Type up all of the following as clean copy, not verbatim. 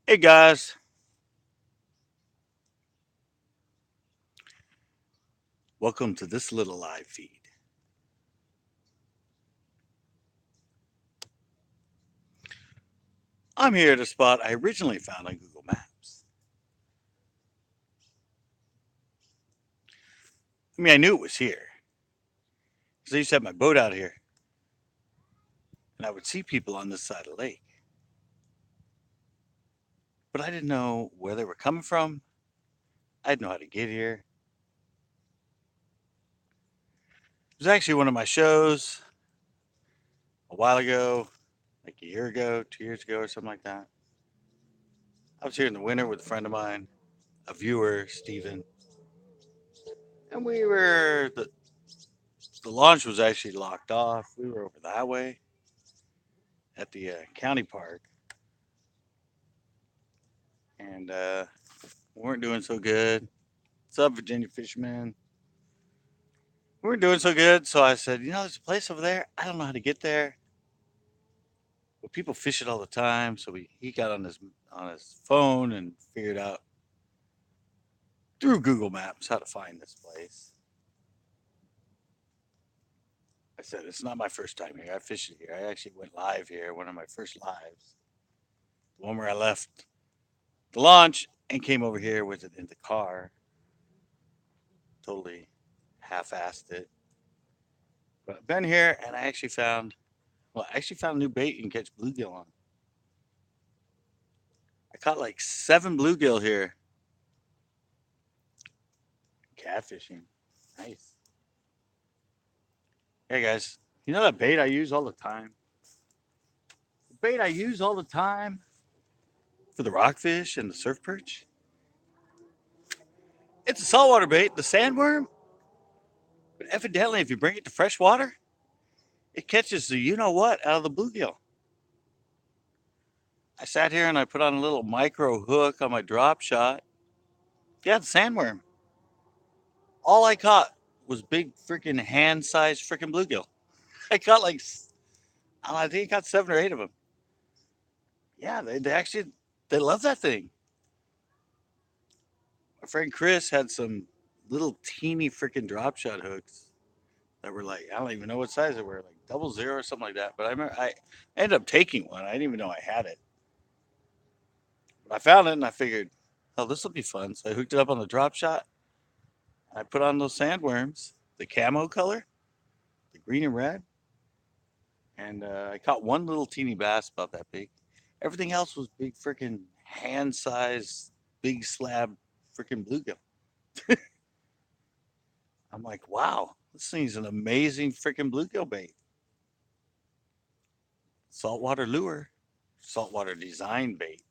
Hey guys, welcome to this little live feed. I'm here at a spot I originally found on Google Maps. I mean, I knew it was here because I used to have my boat out here and I would see people on this side of the lake, but I didn't know where they were coming from. I didn't know how to get here. It was actually one of my shows a while ago, like a year ago, 2 years ago, or something like that. I was here in the winter with a friend of mine, a viewer, Steven, and the launch was actually locked off. We were over the highway at the county park and we weren't doing so good. What's up, Virginia fishermen? We weren't doing so good, so I said, there's a place over there. I don't know how to get there, but people fish it all the time. So he got on his phone and figured out through Google Maps how to find this place. I said it's not my first time here. I fished it here. I actually went live here, one of my first lives, the one where I left the launch and came over here with it in the car. Totally half-assed it, but I've been here and I actually found a new bait you can catch bluegill on. I caught like 7 bluegill here. Catfishing. Nice. Hey guys, you know that bait I use all the time? The bait I use all the time for the rockfish and the surf perch? It's a saltwater bait, the sandworm. But evidently, if you bring it to fresh water, it catches the you know what out of the bluegill. I sat here and I put on a little micro hook on my drop shot. Yeah, the sandworm. All I caught was big freaking hand sized freaking bluegill. I caught like, I think I caught 7 or 8 of them. Yeah, they actually, they love that thing. My friend Chris had some little teeny freaking drop shot hooks that were like, I don't even know what size they were, like 00 or something like that. But I remember I ended up taking one. I didn't even know I had it. But I found it and I figured, oh, this will be fun. So I hooked it up on the drop shot. I put on those sandworms, the camo color, the green and red. And I caught one little teeny bass about that big. Everything else was big freaking hand sized, big slab freaking bluegill. I'm like, wow, this thing's an amazing freaking bluegill bait. Saltwater lure, saltwater design bait.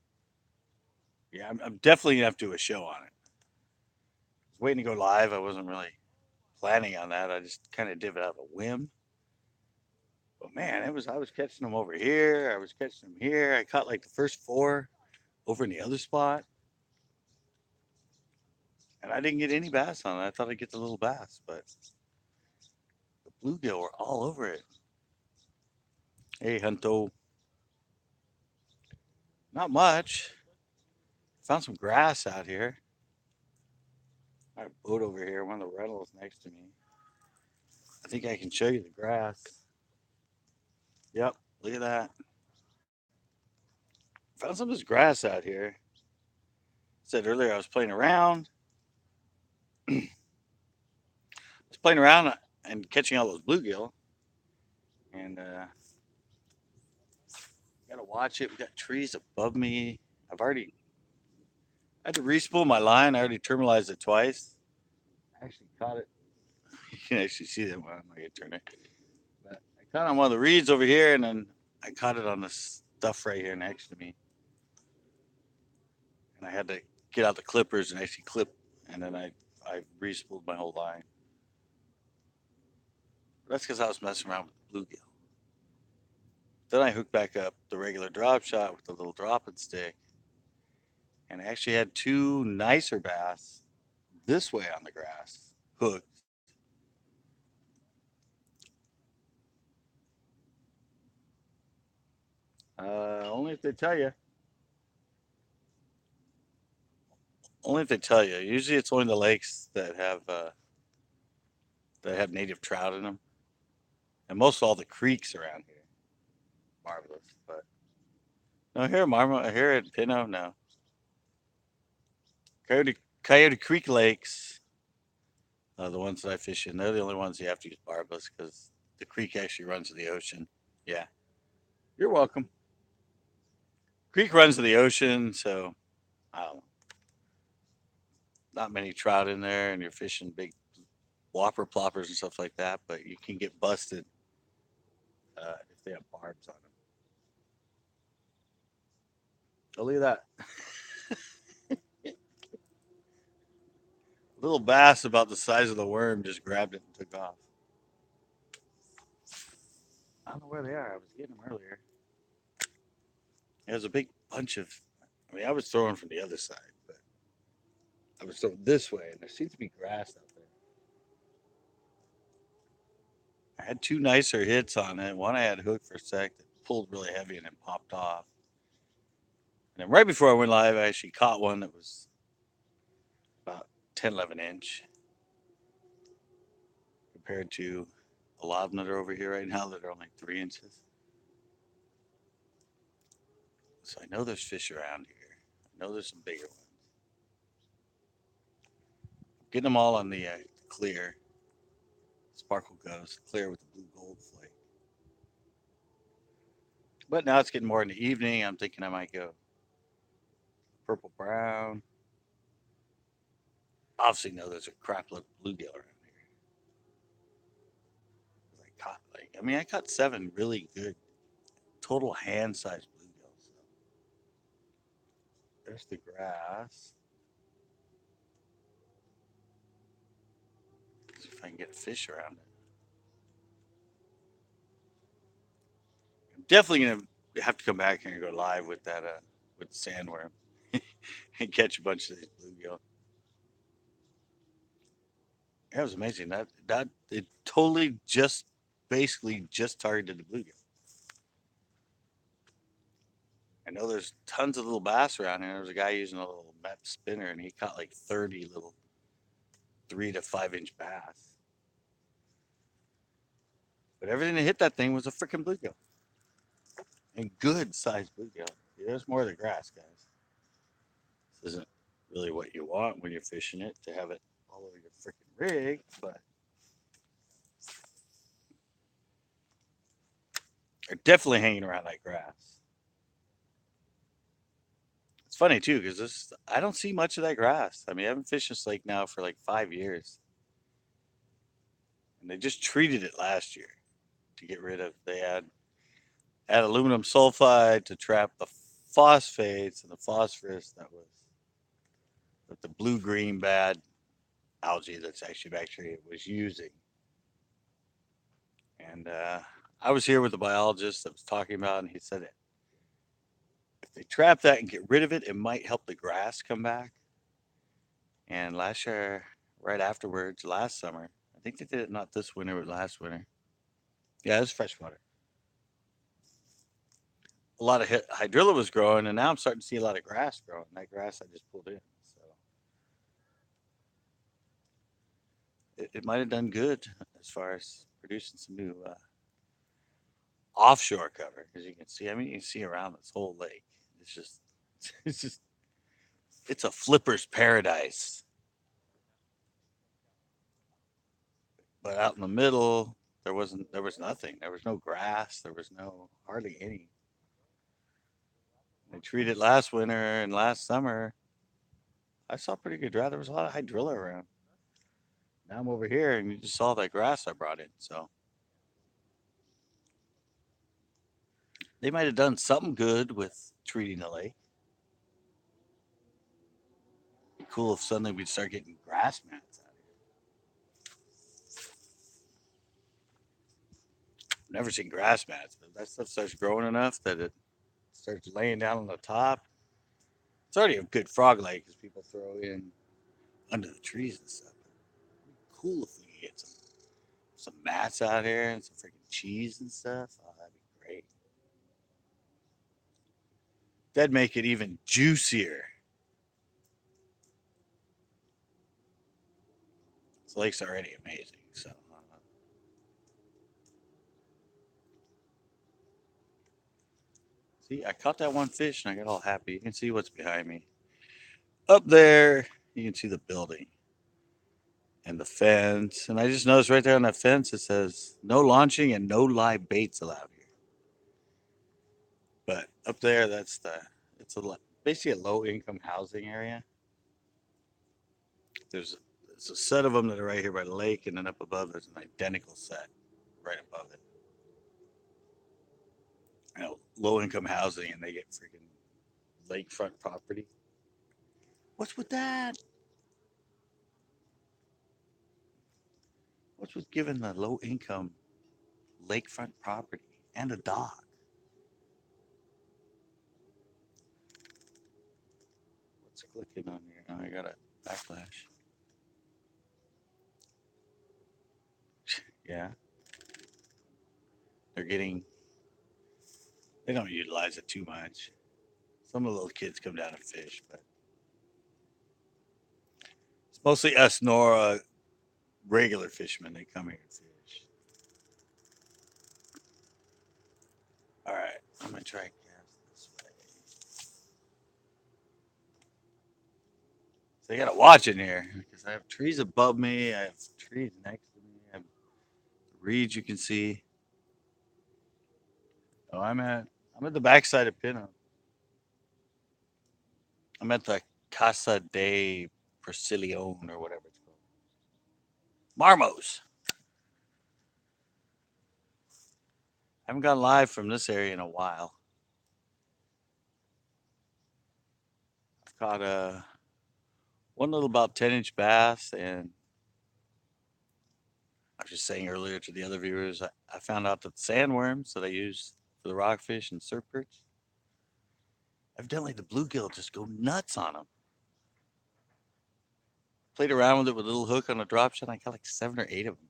Yeah, I'm definitely gonna have to do a show on it. I was waiting to go live. I wasn't really planning on that. I just kind of did it out of a whim. But man, it was I was catching them over here. I was catching them here. I caught like the first 4 over in the other spot, and I didn't get any bass on it. I thought I'd get the little bass, but the bluegill were all over it. Hey, Hunto, not much. Found some grass out here. I have a boat over here, one of the rentals next to me. I think I can show you the grass. Yep, look at that. Found some of this grass out here. Said earlier I was playing around. I was playing around and catching all those bluegill. And gotta watch it. We got trees above me. I had to respool my line. I already terminalized it twice. I actually caught it. You can actually see that one. I'm not gonna turn it. But I caught on one of the reeds over here, and then I caught it on the stuff right here next to me. And I had to get out the clippers and actually clip, and then I re-spooled my whole line. That's because I was messing around with the bluegill. Then I hooked back up the regular drop shot with the little dropping stick, and I actually had 2 nicer bass this way on the grass hooked. Only if they tell you. Only if they tell you. Usually, it's only the lakes that have native trout in them, and most all the creeks around here. Marvelous, but no here, Marma here at Pinto, no. Coyote Creek lakes, the ones that I fish in, they're the only ones you have to use barbless because the creek actually runs to the ocean. Yeah, you're welcome. Creek runs to the ocean, so I don't know, not many trout in there, and you're fishing big whopper ploppers and stuff like that. But you can get busted if they have barbs on them. Oh, look at that little bass about the size of the worm just grabbed it and took off. I don't know where they are. I was getting them earlier. There's a big bunch of. I mean, I was throwing from the other side, but I was throwing this way, and there seems to be grass out there. I had two nicer hits on it. One I had hooked for a sec that pulled really heavy and then popped off. And then right before I went live, I actually caught one that was about 10, 11 inch compared to a lot of them that are over here right now that are only 3 inches. So I know there's fish around here. I know there's some bigger ones. Getting them all on the clear. Sparkle goes clear with the blue gold flake. But now it's getting more in the evening. I'm thinking I might go purple brown. Obviously, know there's a crap load of bluegill around here. I mean, I caught 7 really good total hand sized bluegills. So there's the grass. See if I can get a fish around it. I'm definitely gonna have to come back here and go live with that with the sandworm and catch a bunch of these bluegill. That was amazing. That it totally just basically just targeted the bluegill. I know there's tons of little bass around here. There's a guy using a little Met spinner, and he caught like 30 little 3 to 5 inch bass. But everything that hit that thing was a freaking bluegill, and good sized bluegill. Yeah, there's more of the grass, guys. This isn't really what you want when you're fishing it to have it all over your freaking rig, but they're definitely hanging around that grass. It's funny too because this I don't see much of that grass. I mean, I haven't fished this lake now for like 5 years, and they just treated it last year to get rid of. They had aluminum sulfide to trap the phosphates and the phosphorus that the blue green bad algae that's actually bacteria was using. And I was here with the biologist that was talking about, and he said that if they trap that and get rid of it, it might help the grass come back. And last year, right afterwards, last summer, I think they did it not this winter, but last winter. Yeah, it was freshwater. A lot of hydrilla was growing, and now I'm starting to see a lot of grass growing. That grass I just pulled in, so it might have done good as far as producing some new offshore cover. Because you can see, I mean, you can see around this whole lake. It's just, it's just, it's a flipper's paradise. But out in the middle, there was nothing. There was no grass. There was no hardly any. They treated last winter and last summer. I saw pretty good drought. There was a lot of hydrilla around. Now I'm over here, and you just saw that grass I brought in. So they might have done something good with treating the lake. It'd be cool if suddenly we'd start getting grass mats out here. I've never seen grass mats, but that stuff starts growing enough that it starts laying down on the top. It's already a good frog lake because people throw in under the trees and stuff. It'd be cool if we could get some mats out here and some freaking cheese and stuff. Oh, that'd be great. That'd make it even juicier. The lake's already amazing. So, see, I caught that one fish and I got all happy. You can see what's behind me. Up there, you can see the building and the fence. And I just noticed right there on that fence it says no launching and no live baits allowed here. But up there, it's basically a low income housing area. There's a set of them that are right here by the lake, and then up above there's an identical set right above it. You know, low income housing, and they get freaking lakefront property. What's with that? What's with giving the low income lakefront property and a dock? What's clicking on here? Oh, I got a backlash. Yeah, they're getting. They don't utilize it too much. Some of the little kids come down and fish, but it's mostly us Nora regular fishermen. They come here and fish. All right, I'm gonna try and cast this way. So you gotta watch in here because I have trees above me. I have trees next to me. I have reeds you can see. Oh, I'm at the backside of Pinto. I'm at the Casa de Persilione or whatever it's called. Marmos. I haven't gone live from this area in a while. I've caught one little about 10-inch bass, and I was just saying earlier to the other viewers, I found out that sandworms that I use for the rockfish and surf perch, evidently the bluegill just go nuts on them. Played around with it with a little hook on a drop shot. I got like 7 or 8 of them.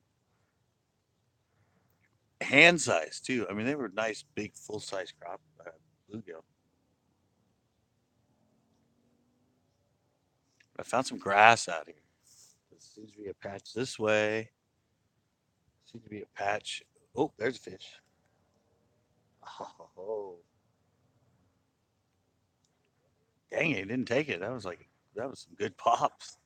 Hand size too. I mean, they were nice, big, full size crop bluegill. But I found some grass out here. There seems to be a patch this way. Seems to be a patch. Oh, there's a fish. Oh, dang it! He didn't take it. That was some good pops.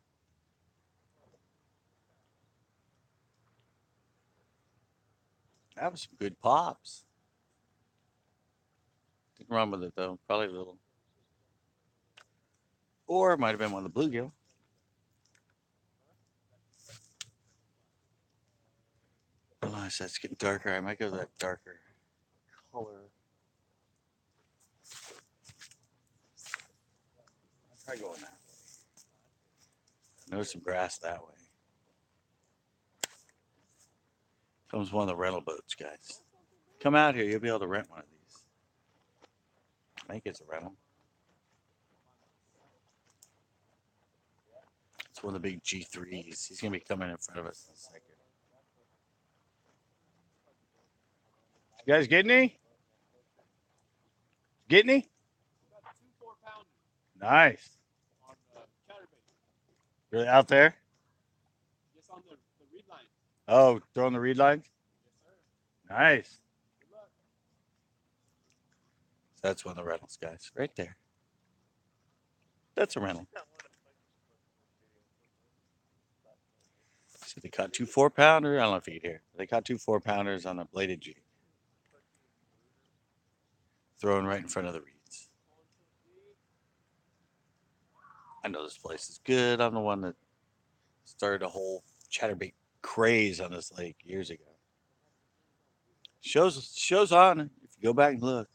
That was some good pops. Nothing wrong with it though. Probably a little, or it might have been one of the bluegill. Hold on, it's getting darker. I might go to that darker color. Try going that way. There's some grass that way. Comes one of the rental boats, guys. Come out here. You'll be able to rent one of these. I think it's a rental. It's one of the big G3s. He's going to be coming in front of us in a second. You guys get any? Get any? Nice. Really out there? Oh, throwing the reed lines? Nice. That's one of the rentals, guys. Right there. That's a rental. So they caught 2 4-pounders. I don't know if you can hear. They caught 2 4-pounders on a bladed jig. Thrown right in front of the reeds. I know this place is good. I'm the one that started a whole chatterbait craze on this lake years ago. Shows on if you go back and look.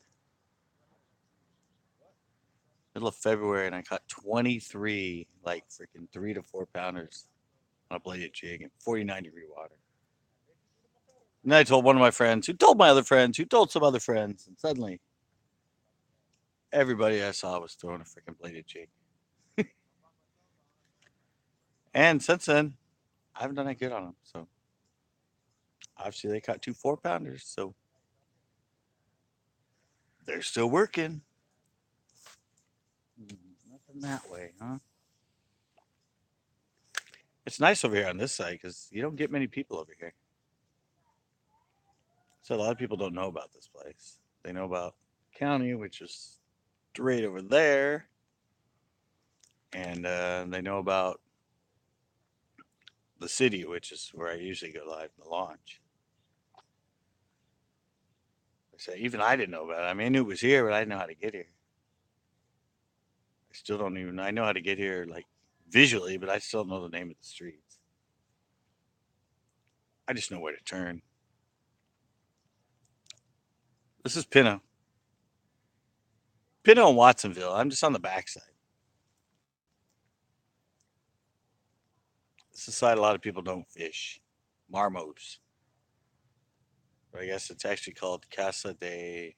Middle of February, and I caught 23 like freaking 3 to 4 pounders on a bladed jig in 49-degree water. And then I told one of my friends, who told my other friends, who told some other friends, and suddenly everybody I saw was throwing a freaking bladed jig. And since then, I haven't done that good on them. So obviously they caught 2 4-pounders, so they're still working. Nothing that way, huh? It's nice over here on this side because you don't get many people over here. So a lot of people don't know about this place. They know about county, which is straight over there, and they know about the city, which is where I usually go live in the launch. I say even I didn't know about it. I mean, I knew it was here, but I didn't know how to get here. I still don't even. I know how to get here like visually, but I still don't know the name of the streets. I just know where to turn. This is Pinto and Watsonville. I'm just on the backside. This is a side a lot of people don't fish. Marmos. But I guess it's actually called Casa de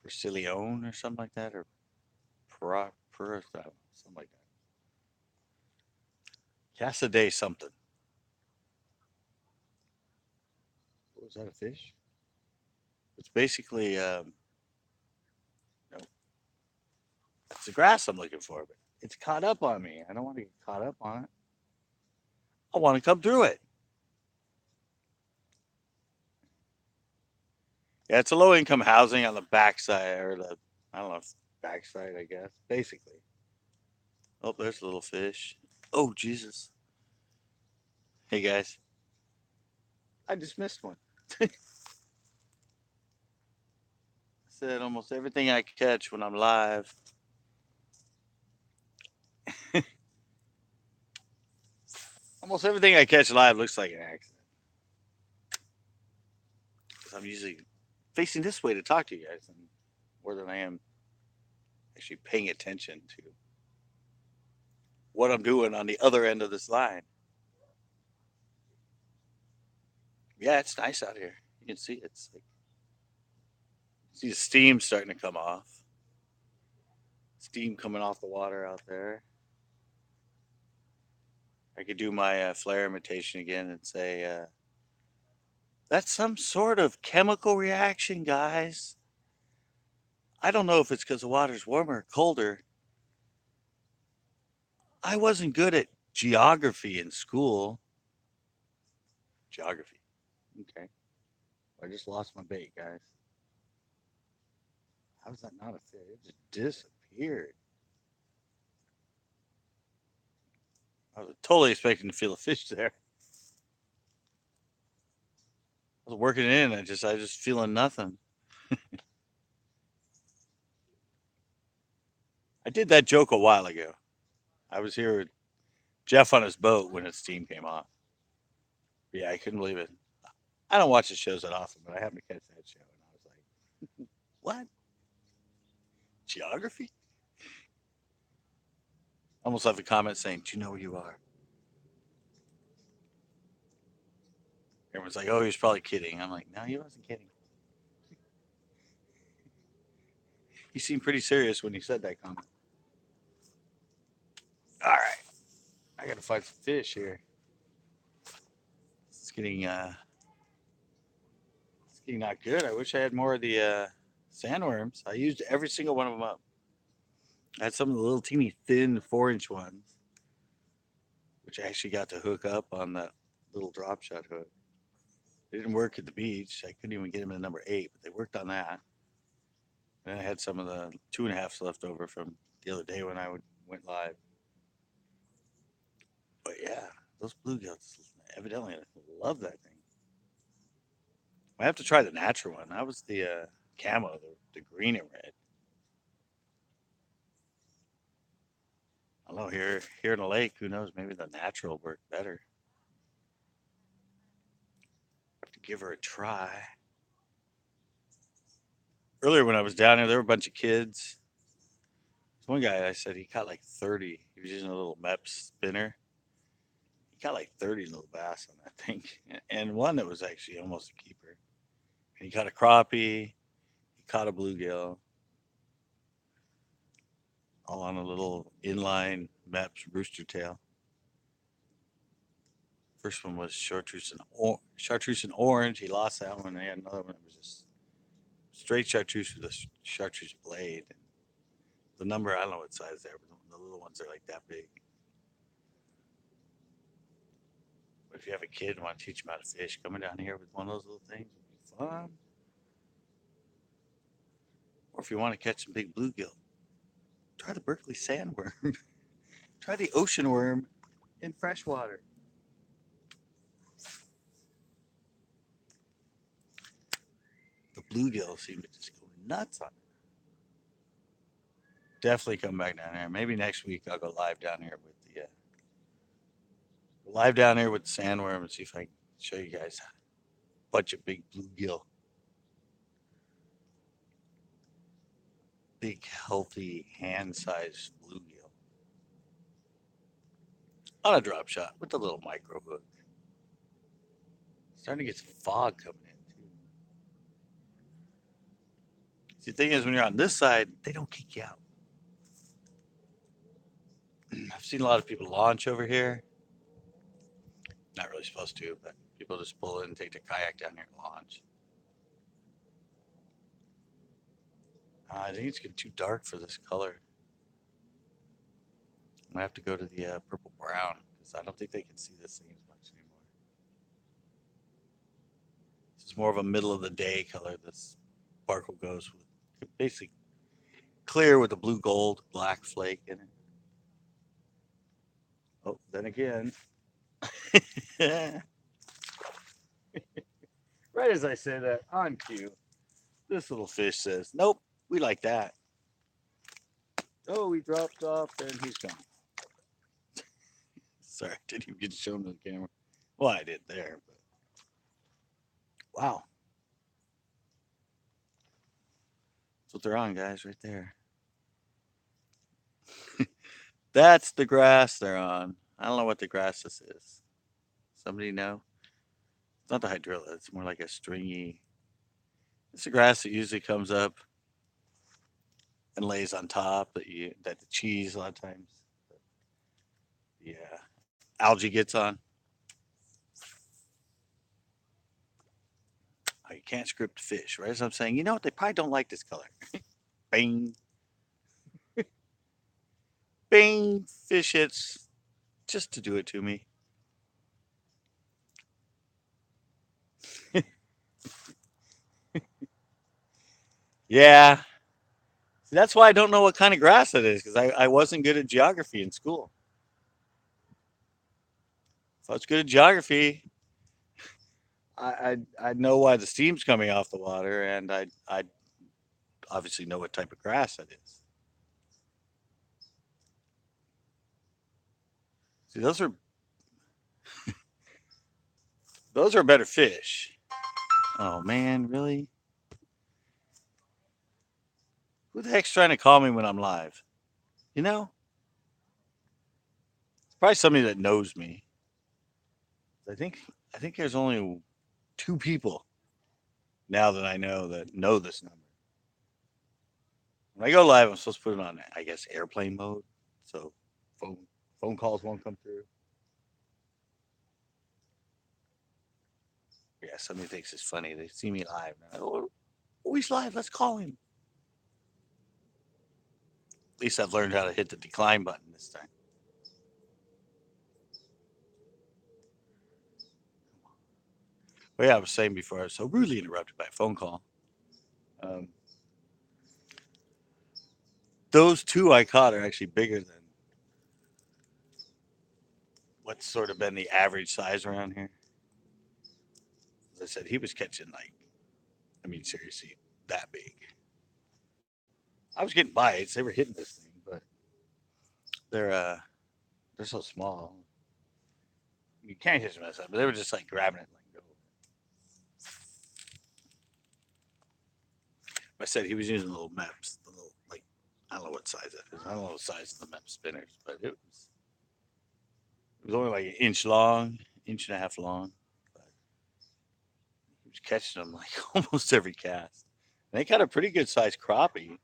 Brasilione or something like that, or something like that. Casa de something. What was that, a fish? It's basically, no, it's the grass I'm looking for, but it's caught up on me. I don't want to get caught up on it. I want to come through it. Yeah, it's a low income housing on the backside, or the, I don't know, if backside, I guess, basically. Oh, there's a little fish. Oh, Jesus. Hey, guys. I just missed one. I said almost everything I catch when I'm live. Almost everything I catch live looks like an accident. 'Cause I'm usually facing this way to talk to you guys, and more than I am actually paying attention to what I'm doing on the other end of this line. Yeah, it's nice out here. You can see it's like, see the steam starting to come off. Steam coming off the water out there. I could do my flare imitation again and say, that's some sort of chemical reaction, guys. I don't know if it's because the water's warmer or colder. I wasn't good at geography in school. Geography. Okay. I just lost my bait, guys. How was that not a fish? It just disappeared. I was totally expecting to feel a fish there. I was working it in. I just feeling nothing. I did that joke a while ago. I was here with Jeff on his boat when his steam came off. Yeah, I couldn't believe it. I don't watch the shows that often, but I happened to catch that show, and I was like, "What? Geography?" Almost left a comment saying, "Do you know where you are?" Everyone's like, "Oh, he was probably kidding." I'm like, "No, he wasn't kidding. He seemed pretty serious when he said that comment." All right, I gotta find some fish here. It's getting it's getting not good. I wish I had more of the sandworms. I used every single one of them up. I had some of the little teeny thin 4-inch ones, which I actually got to hook up on that little drop shot hook. They didn't work at the beach. I couldn't even get them in number 8, but they worked on that. And I had some of the 2.5s left over from the other day when went live. But yeah, those bluegills evidently love that thing. I have to try the natural one. That was the camo, the green and red. I don't know, here in the lake, who knows? Maybe the natural worked better. Have to give her a try. Earlier when I was down there were a bunch of kids. There's one guy I said he caught like 30. He was using a little MEP spinner. He caught like 30 little bass on that thing, and one that was actually almost a keeper. And he caught a crappie. He caught a bluegill, all on a little inline MEPS rooster tail. First one was chartreuse and orange. He lost that one. And he had another one that was just straight chartreuse with a chartreuse blade. The number, I don't know what size they are, but the little ones are like that big. If you have a kid and want to teach them how to fish, coming down here with one of those little things would be fun. Or if you want to catch some big bluegill, try the Berkeley sandworm. Try the ocean worm in freshwater. The bluegill seem to just go nuts on it. Definitely come back down here. Maybe next week I'll go live down here with the sandworm and see if I can show you guys a bunch of big bluegill, big healthy hand-sized bluegill on a drop shot with a little micro hook. Starting to get some fog coming in too. See, the thing is, when you're on this side, they don't kick you out. I've seen a lot of people launch over here. Not really supposed to, but people just pull in and take their kayak down here and launch. I think it's getting too dark for this color. I'm gonna have to go to the purple brown because I don't think they can see this thing as much anymore. It's more of a middle of the day color. This sparkle goes with basically clear with a blue gold black flake in it. Oh, then again, right as I say that on cue, this little fish says, "Nope, we like that." Oh, he dropped off and he's gone. Sorry, didn't even get to show him to the camera. Well, I did there, but wow, that's what they're on, guys, right there. That's the grass they're on. I don't know what the grass this is. Somebody know? It's not the hydrilla. It's more like a stringy. It's a grass that usually comes up and lays on top that the cheese a lot of times the algae gets on. Oh, you can't script fish, right? So I'm saying, you know what? They probably don't like this color. Bing, bing, fish hits just to do it to me. Yeah, see, that's why I don't know what kind of grass it is because I wasn't good at geography in school. If I was good at geography, I'd know why the steam's coming off the water, and I'd obviously know what type of grass that is. See, those are better fish. Oh man, really? Who the heck's trying to call me when I'm live? You know, it's probably somebody that knows me. I think I think there's only two people now that I know that know this number. When I go live, I'm supposed to put it on, I guess, airplane mode, so phone phone calls won't come through. Yeah, somebody thinks it's funny. They see me live. Like, oh, he's live. Let's call him. At least I've learned how to hit the decline button this time. But yeah, I was saying before I was so rudely interrupted by a phone call. Um, those two I caught are actually bigger than what's sort of been the average size around here. As I said, he was catching like, I mean, seriously, that big. I was getting bites. They were hitting this thing, but they're uh they're so small. You can't catch them outside, but they were just like grabbing it and letting go. I said he was using little MEPS, the little like I don't know what size that is. I don't know what size of the MEP spinners, but it was only like an inch long, inch and a half long. But he was catching them like almost every cast. And they caught a pretty good sized crappie,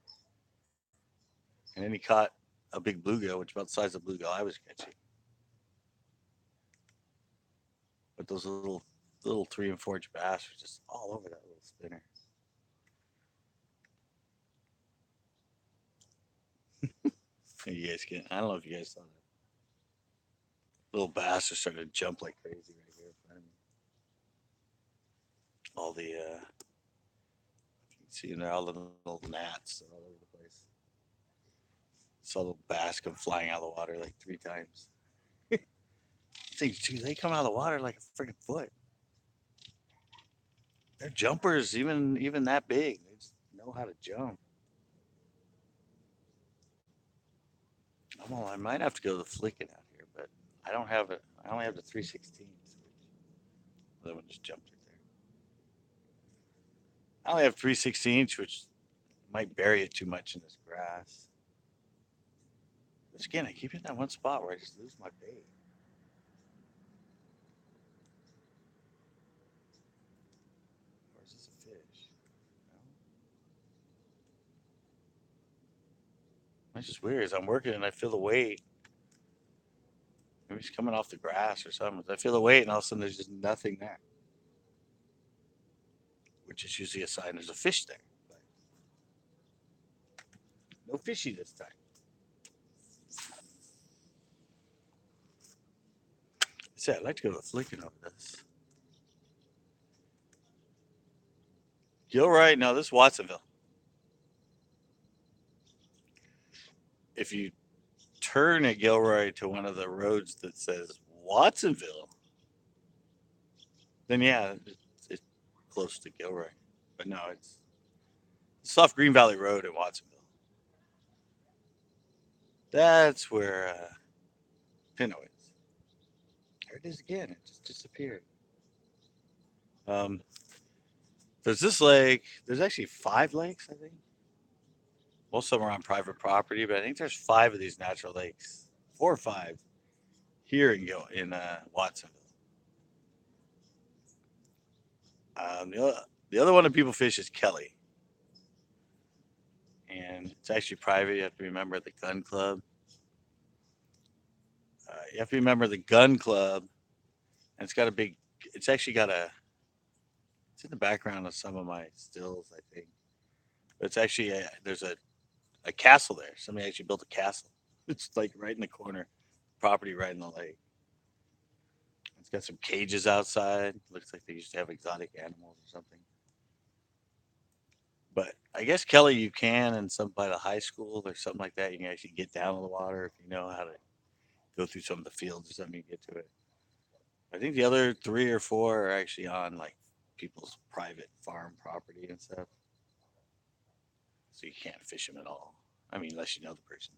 and then he caught a big bluegill, which is about the size of the bluegill I was catching. But those little 3 and 4 inch bass were just all over that little spinner. You guys can I don't know if you guys saw that. Little bass are starting to jump like crazy right here in front of me. All the you can see in there all the little gnats are all over the place. Saw little bass come flying out of the water like 3 times. I think, geez, they come out of the water like a freaking foot. They're jumpers, even that big. They just know how to jump. I might have to go to the flicking out here, but I don't have it. I only have the 316. The other one just jumped right there. I only have 316, which might bury it too much in this grass. But again, I keep hitting that one spot where I just lose my bait. Or is this a fish? No. It's just weird. As I'm working and I feel the weight. Maybe it's coming off the grass or something. I feel the weight, and all of a sudden there's just nothing there, which is usually a sign there's a fish there. But no fishy this time. I said I'd like to go to the flicking over this. Gilroy, no, this is Watsonville. If you turn at Gilroy to one of the roads that says Watsonville, then yeah, it's close to Gilroy. But no, it's off Green Valley Road in Watsonville. That's where Pinto is. There it is again. It just disappeared. Um, there's this lake. There's actually 5 lakes, I think. Most of them are on private property, but I think there's 5 of these natural lakes, 4 or 5 here in Watsonville. The other one that people fish is Kelly, and it's actually private. You have to be a member of the gun club. You have to be a member of the gun club, and it's got a big. It's actually got a. It's in the background of some of my stills, I think. But it's actually there's a castle there. Somebody actually built a castle. It's like right in the corner, property right in the lake. It's got some cages outside. Looks like they used to have exotic animals or something. But I guess Kelly, you can, and some by the high school or something like that, you can actually get down to the water if you know how to go through some of the fields or something. You get to it. I think the other 3 or 4 are actually on like people's private farm property and stuff, so you can't fish them at all. I mean, unless you know the person.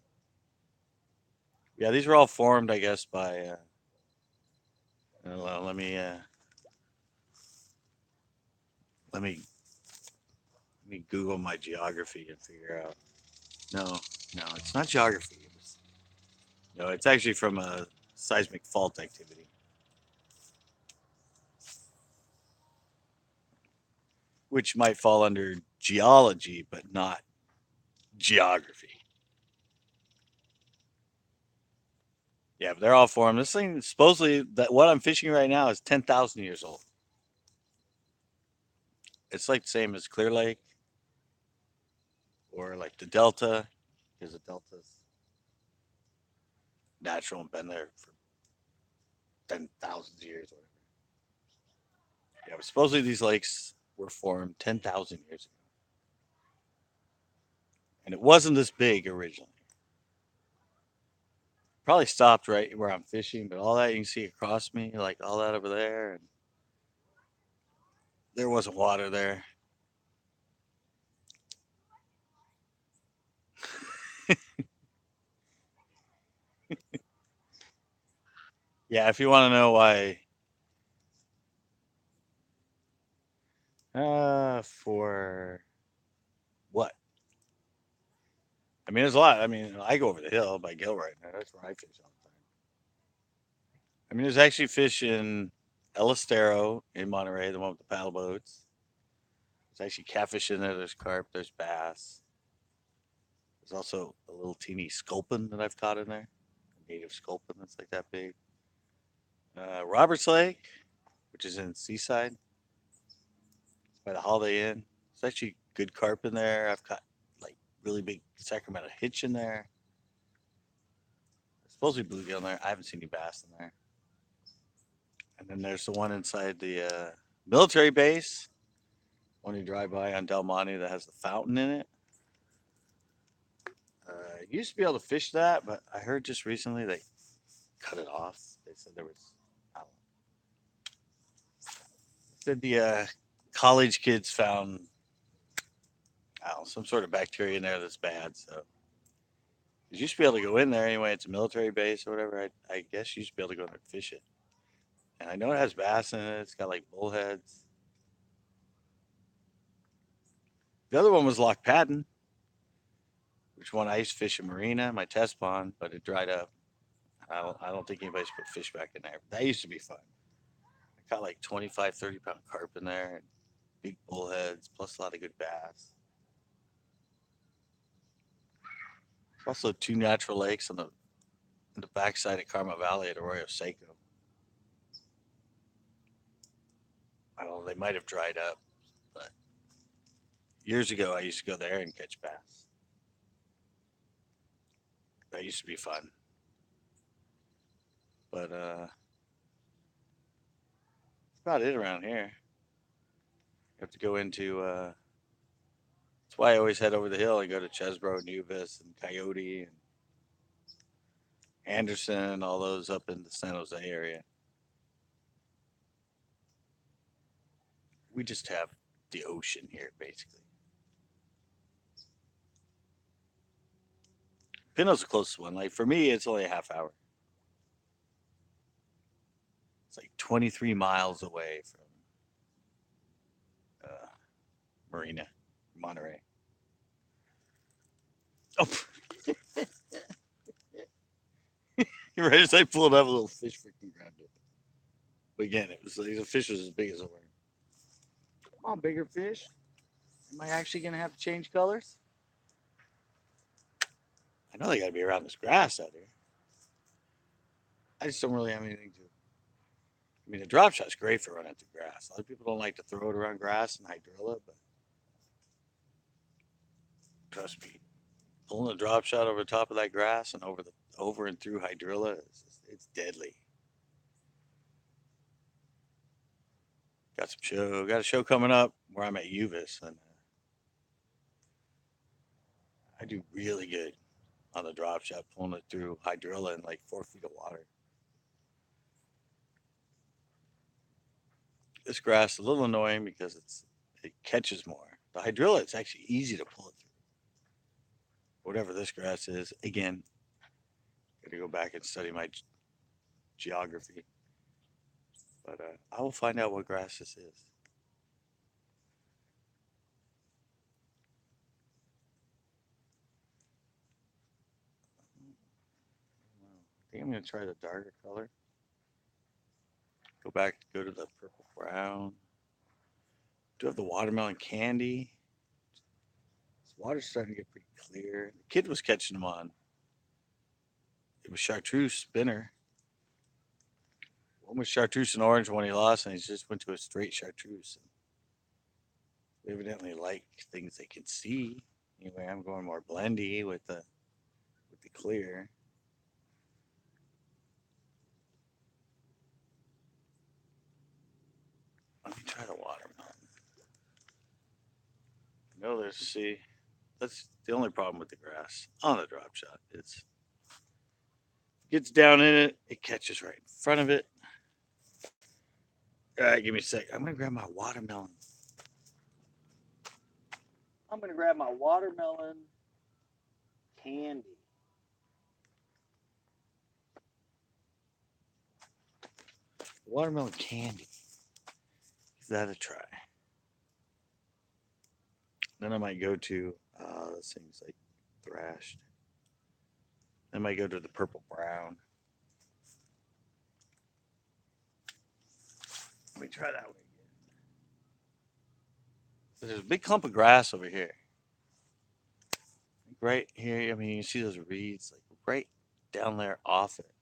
Yeah, these were all formed, I guess, by. Well, let me let me Google my geography and figure out. No, no, it's not geography. No, it's actually from a seismic fault activity, which might fall under geology, but not geography. Yeah, but they're all formed. This thing supposedly that what I'm fishing right now is 10,000 years old. It's like the same as Clear Lake or like the Delta, because the Delta's natural and been there for 10,000 years or whatever. Yeah, but supposedly these lakes were formed 10,000 years ago, and it wasn't this big originally. Probably stopped right where I'm fishing, but all that you can see across me, like all that over there, and there wasn't water there. Yeah, if you want to know why, for what? I mean, there's a lot. I mean, I go over the hill by Gilroy. That's where I fish all the time. I mean, there's actually fish in El Estero in Monterey, the one with the paddle boats. There's actually catfish in there. There's carp. There's bass. There's also a little teeny sculpin that I've caught in there, a native sculpin that's like that big. Roberts Lake, which is in Seaside, it's by the Holiday Inn. It's actually good carp in there. I've caught like really big Sacramento hitch in there. There's supposed to be bluegill in there. I haven't seen any bass in there. And then there's the one inside the military base. One you drive by on Del Monte that has the fountain in it. Used to be able to fish that, but I heard just recently they cut it off. They said there was, I don't know, said the college kids found, I don't know, some sort of bacteria in there that's bad. So you used to be able to go in there anyway. It's a military base or whatever. I guess you used to be able to go in there and fish it. And I know it has bass in it. It's got like bullheads. The other one was Loch Padden, which one I used to fish in Marina, my test pond, but it dried up. I don't think anybody's put fish back in there. That used to be fun. I caught like 25, 30 pound carp in there and big bullheads, plus a lot of good bass. There's also two natural lakes on the backside of Karma Valley at Arroyo Seco. I don't know, they might have dried up, but years ago I used to go there and catch bass. That used to be fun. But that's about it around here. You have to go into that's why I always head over the hill and go to Chesbro, Nuvis, and Coyote and Anderson, all those up in the San Jose area. We just have the ocean here, basically. Pinto's the closest one. Like for me, it's only a half hour. It's like 23 miles away from Marina, Monterey. Oh, right as I pulled up, a little fish freaking grabbed it. But again, it was the fish was as big as a worm. Come on, bigger fish. Am I actually gonna have to change colors? I know they gotta be around this grass out here. I just don't really have anything to. I mean, the drop shot's great for running through grass. A lot of people don't like to throw it around grass and hydrilla, but trust me, pulling a drop shot over the top of that grass and over and through hydrilla, it's deadly. Got a show coming up where I'm at Uvis, and I do really good on the drop shot, pulling it through hydrilla in like 4 feet of water. This grass is a little annoying because it catches more. The hydrilla, it's actually easy to pull it through. Whatever this grass is, again, got to go back and study my geography. But I will find out what grass this is. I think I'm going to try the darker color. Go to the purple brown. Do have the watermelon candy. This water's starting to get pretty clear. The kid was catching them on. It was chartreuse spinner. One was chartreuse and orange when he lost, and he just went to a straight chartreuse. They evidently like things they can see. Anyway, I'm going more blendy with the clear. Let me try the watermelon. No, that's the only problem with the grass on the drop shot. It's gets down in it, it catches right in front of it. All right, give me a sec. I'm gonna grab my watermelon. I'm gonna grab my watermelon candy. Watermelon candy. Give that a try. Then I might go to this thing's like thrashed. Then I might go to the purple brown. Let me try that one again. There's a big clump of grass over here. Right here, I mean, you see those reeds, like right down there off it.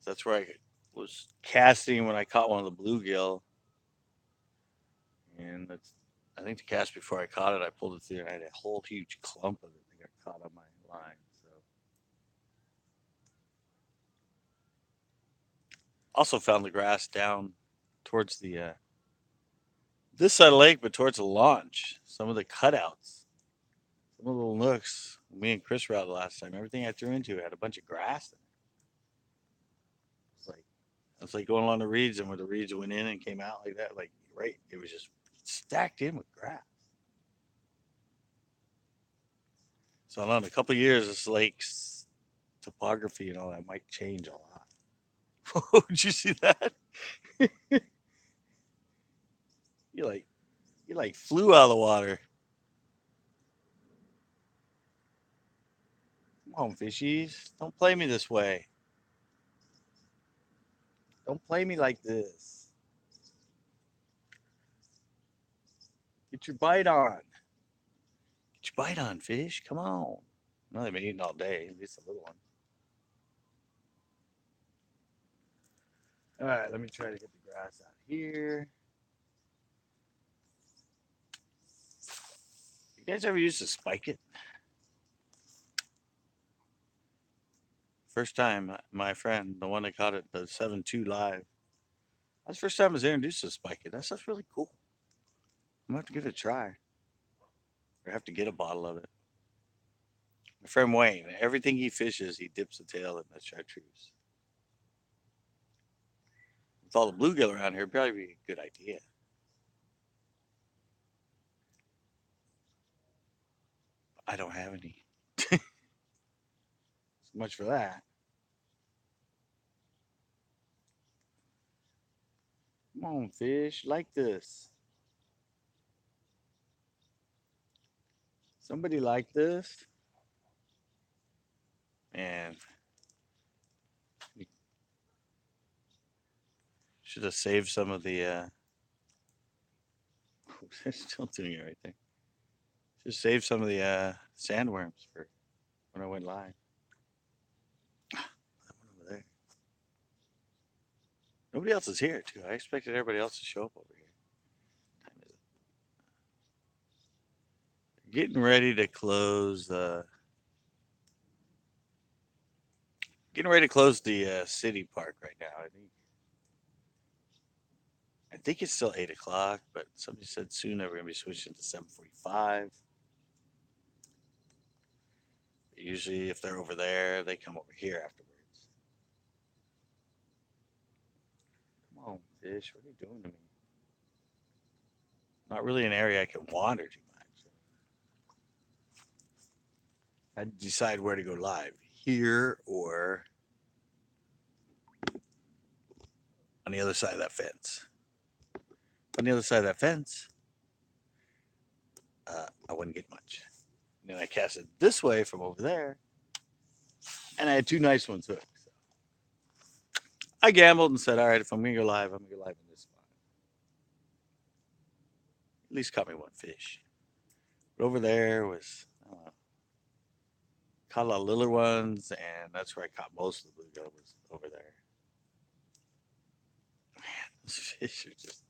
That's where I was casting when I caught one of the bluegill. And I think the cast before I caught it, I pulled it through and I had a whole huge clump of it that got caught on my line. So Also found the grass down towards the this side of the lake, but towards the launch. Some of the cutouts, some of the little nooks. Me and Chris were out the last time. Everything I threw into had a bunch of grass in it. It's like it's like going along the reeds, and where the reeds went in and came out like that. Like right, it was just stacked in with grass. So in a couple of years, this lake's topography and all that might change a lot. Did you see that? You like you like flew out of the water. Come on, fishies. Don't play me this way. Don't play me like this. Get your bite on. Get your bite on, fish. Come on. No, they've been eating all day. At least a little one. All right, let me try to get the grass out here. You guys ever used to spike it? First time, my friend, the one that caught it, the 7-2 live. That's the first time I was introduced to spike it. That stuff's really cool. I'm gonna have to give it a try. Or have to get a bottle of it. My friend Wayne, everything he fishes, he dips the tail in the chartreuse. With all the bluegill around here, it'd probably be a good idea. I don't have any. So much for that. Come on, fish, like this. Somebody like this. And should have saved some of the. They're still doing it right there. Just save some of the sandworms for when I went live. That one over there. Nobody else is here too. I expected everybody else to show up over here. What time is it? Getting ready to close. Getting ready to close the city park right now. I think it's still 8 o'clock, but somebody said soon that we're gonna be switching to 7:45. Usually, if they're over there, they come over here afterwards. Come on, fish. What are you doing to me? Not really an area I can wander too much. I decide where to go live, here or on the other side of that fence. On the other side of that fence, I wouldn't get much. And then I cast it this way from over there, and I had two nice ones hooked. So I gambled and said, all right, if I'm going to go live, I'm going to go live in this spot. At least caught me one fish. But over there was, I don't know, caught a lot of littler ones, and that's where I caught most of the bluegill was over there. Man, those fish are just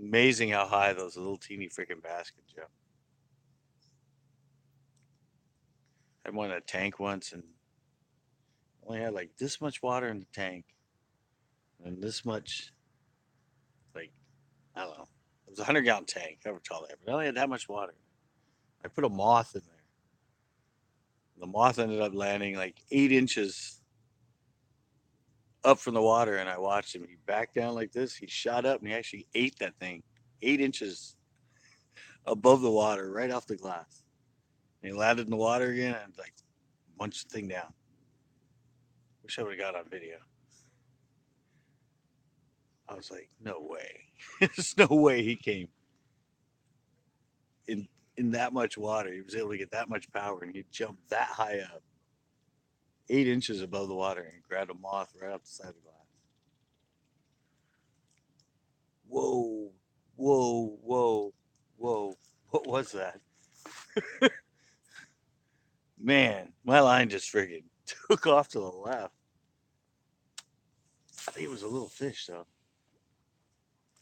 amazing how high those little teeny freaking bass can jump. I won a tank once and only had like this much water in the tank and this much, like, I don't know. It was a 100-gallon tank, however tall that, but I only had that much water. I put a moth in there. The moth ended up landing like 8 inches up from the water, and I watched him. He backed down like this. He shot up and he actually ate that thing 8 inches above the water, right off the glass. And he landed in the water again and like munched the thing down. Wish I would have got on video. I was like, no way. There's no way he came in that much water. He was able to get that much power and he jumped that high up, 8 inches above the water, and grabbed a moth right off the side of the glass. Whoa, whoa, whoa, whoa. What was that? Man, my line just friggin' took off to the left. I think it was a little fish, though.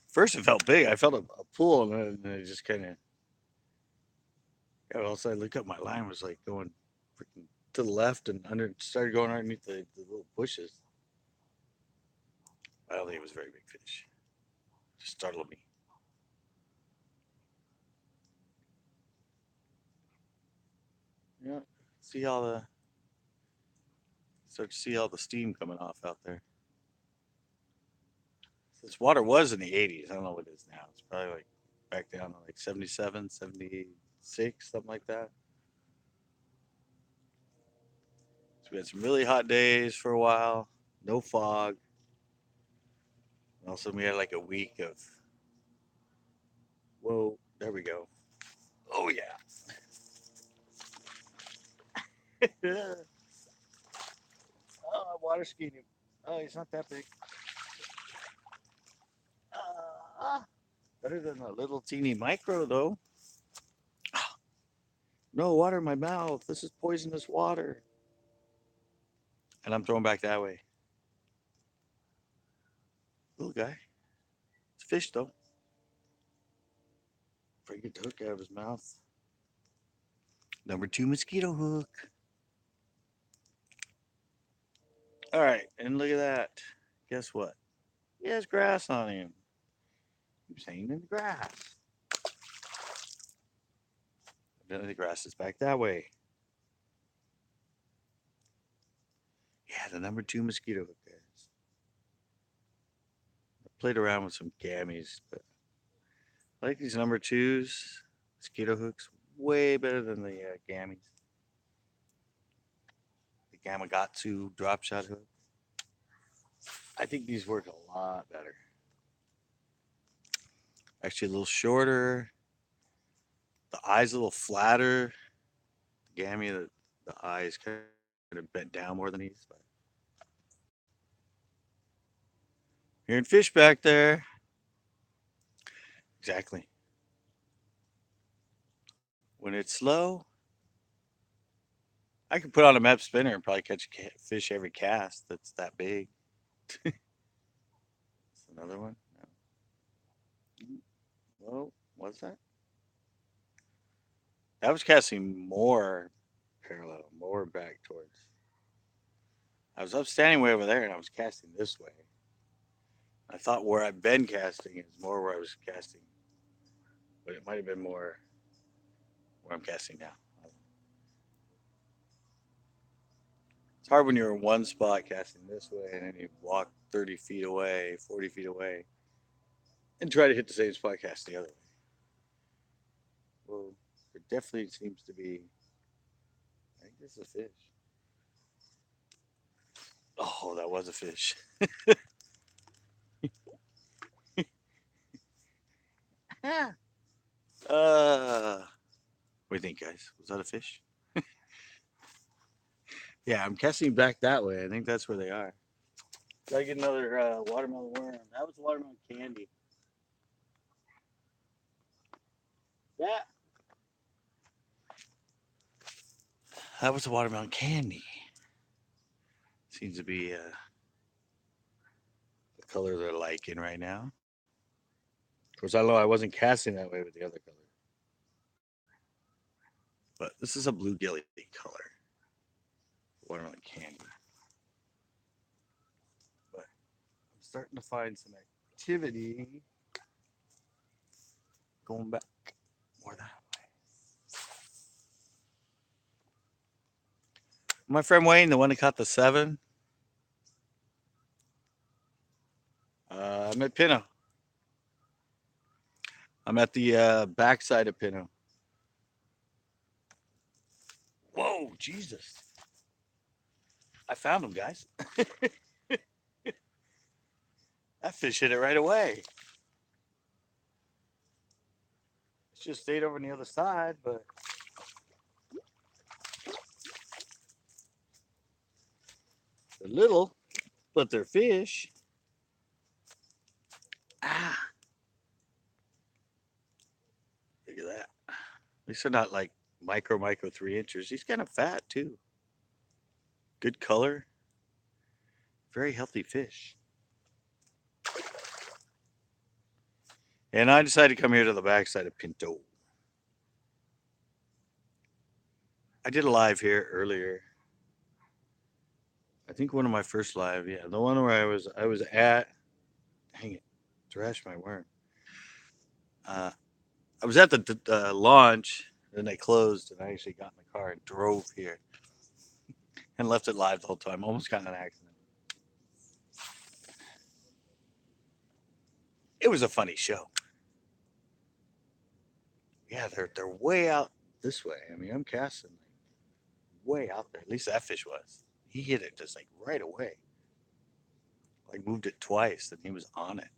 First, it felt big. I felt a pull, and then it just kind of. Yeah, all of a sudden, I looked up. My line was like going freaking to the left and started going underneath the little bushes. I don't think it was a very big fish. Just startled me. Yeah. See all the Start to see all the steam coming off out there. This water was in the 80s. I don't know what it is now. It's probably like back down to like 77, 76, something like that. So we had some really hot days for a while, no fog. And all of a sudden we had like a week of, whoa, there we go. Oh, yeah. Oh, water skiing him. Oh, he's not that big. Better than a little teeny micro, though. No water in my mouth. This is poisonous water. And I'm throwing back that way. Little guy. It's a fish, though. Try to get the hook out of his mouth. Number 2 mosquito hook. All right, and look at that. Guess what? He has grass on him. He's hanging in the grass. Evidently, the grass is back that way. Yeah, the number 2 mosquito hook, guys. I played around with some gammies, but I like these number 2s, mosquito hooks, way better than the gammies. The Gamakatsu drop shot hook. I think these work a lot better. Actually, a little shorter. The eye's a little flatter. The gammy, the eye is kind of bent down more than these. But hearing fish back there. Exactly. When it's slow, I could put on a map spinner and probably catch a fish every cast that's that big. Another one? No. Whoa, what's that? I was casting more parallel, more back towards. I was up standing way over there and I was casting this way. I thought where I've been casting is more where I was casting, but it might have been more where I'm casting now. It's hard when you're in one spot casting this way and then you walk 30 feet away, 40 feet away, and try to hit the same spot cast the other way. Well, it definitely seems to be. I think this is a fish. Oh, that was a fish. What do you think, guys? Was that a fish? Yeah, I'm casting back that way. I think that's where they are. Gotta get another watermelon worm. That was watermelon candy. Yeah. That was a watermelon candy. Seems to be the color they're liking right now. Of course, I know I wasn't casting that way with the other color. But this is a blue gilly color. Watermelon candy. But I'm starting to find some activity going back more that way. My friend Wayne, the one that caught the 7, I'm at Pinto. I'm at the backside of Pinto. Whoa, Jesus. I found him, guys. That fish hit it right away. It's just stayed over on the other side, but they're little, but they're fish. Ah, look at that. At least they're not like micro 3 inches. He's kind of fat too. Good color. Very healthy fish. And I decided to come here to the backside of Pinto. I did a live here earlier. I think one of my first live, yeah, the one where I was at. Hang it, trash my worm. Uh, I was at the launch, then they closed, and I actually got in the car and drove here and left it live the whole time. Almost got in an accident. It was a funny show. Yeah, they're way out this way. I mean, I'm casting like way out there. At least that fish was. He hit it just like right away. Like moved it twice, and he was on it.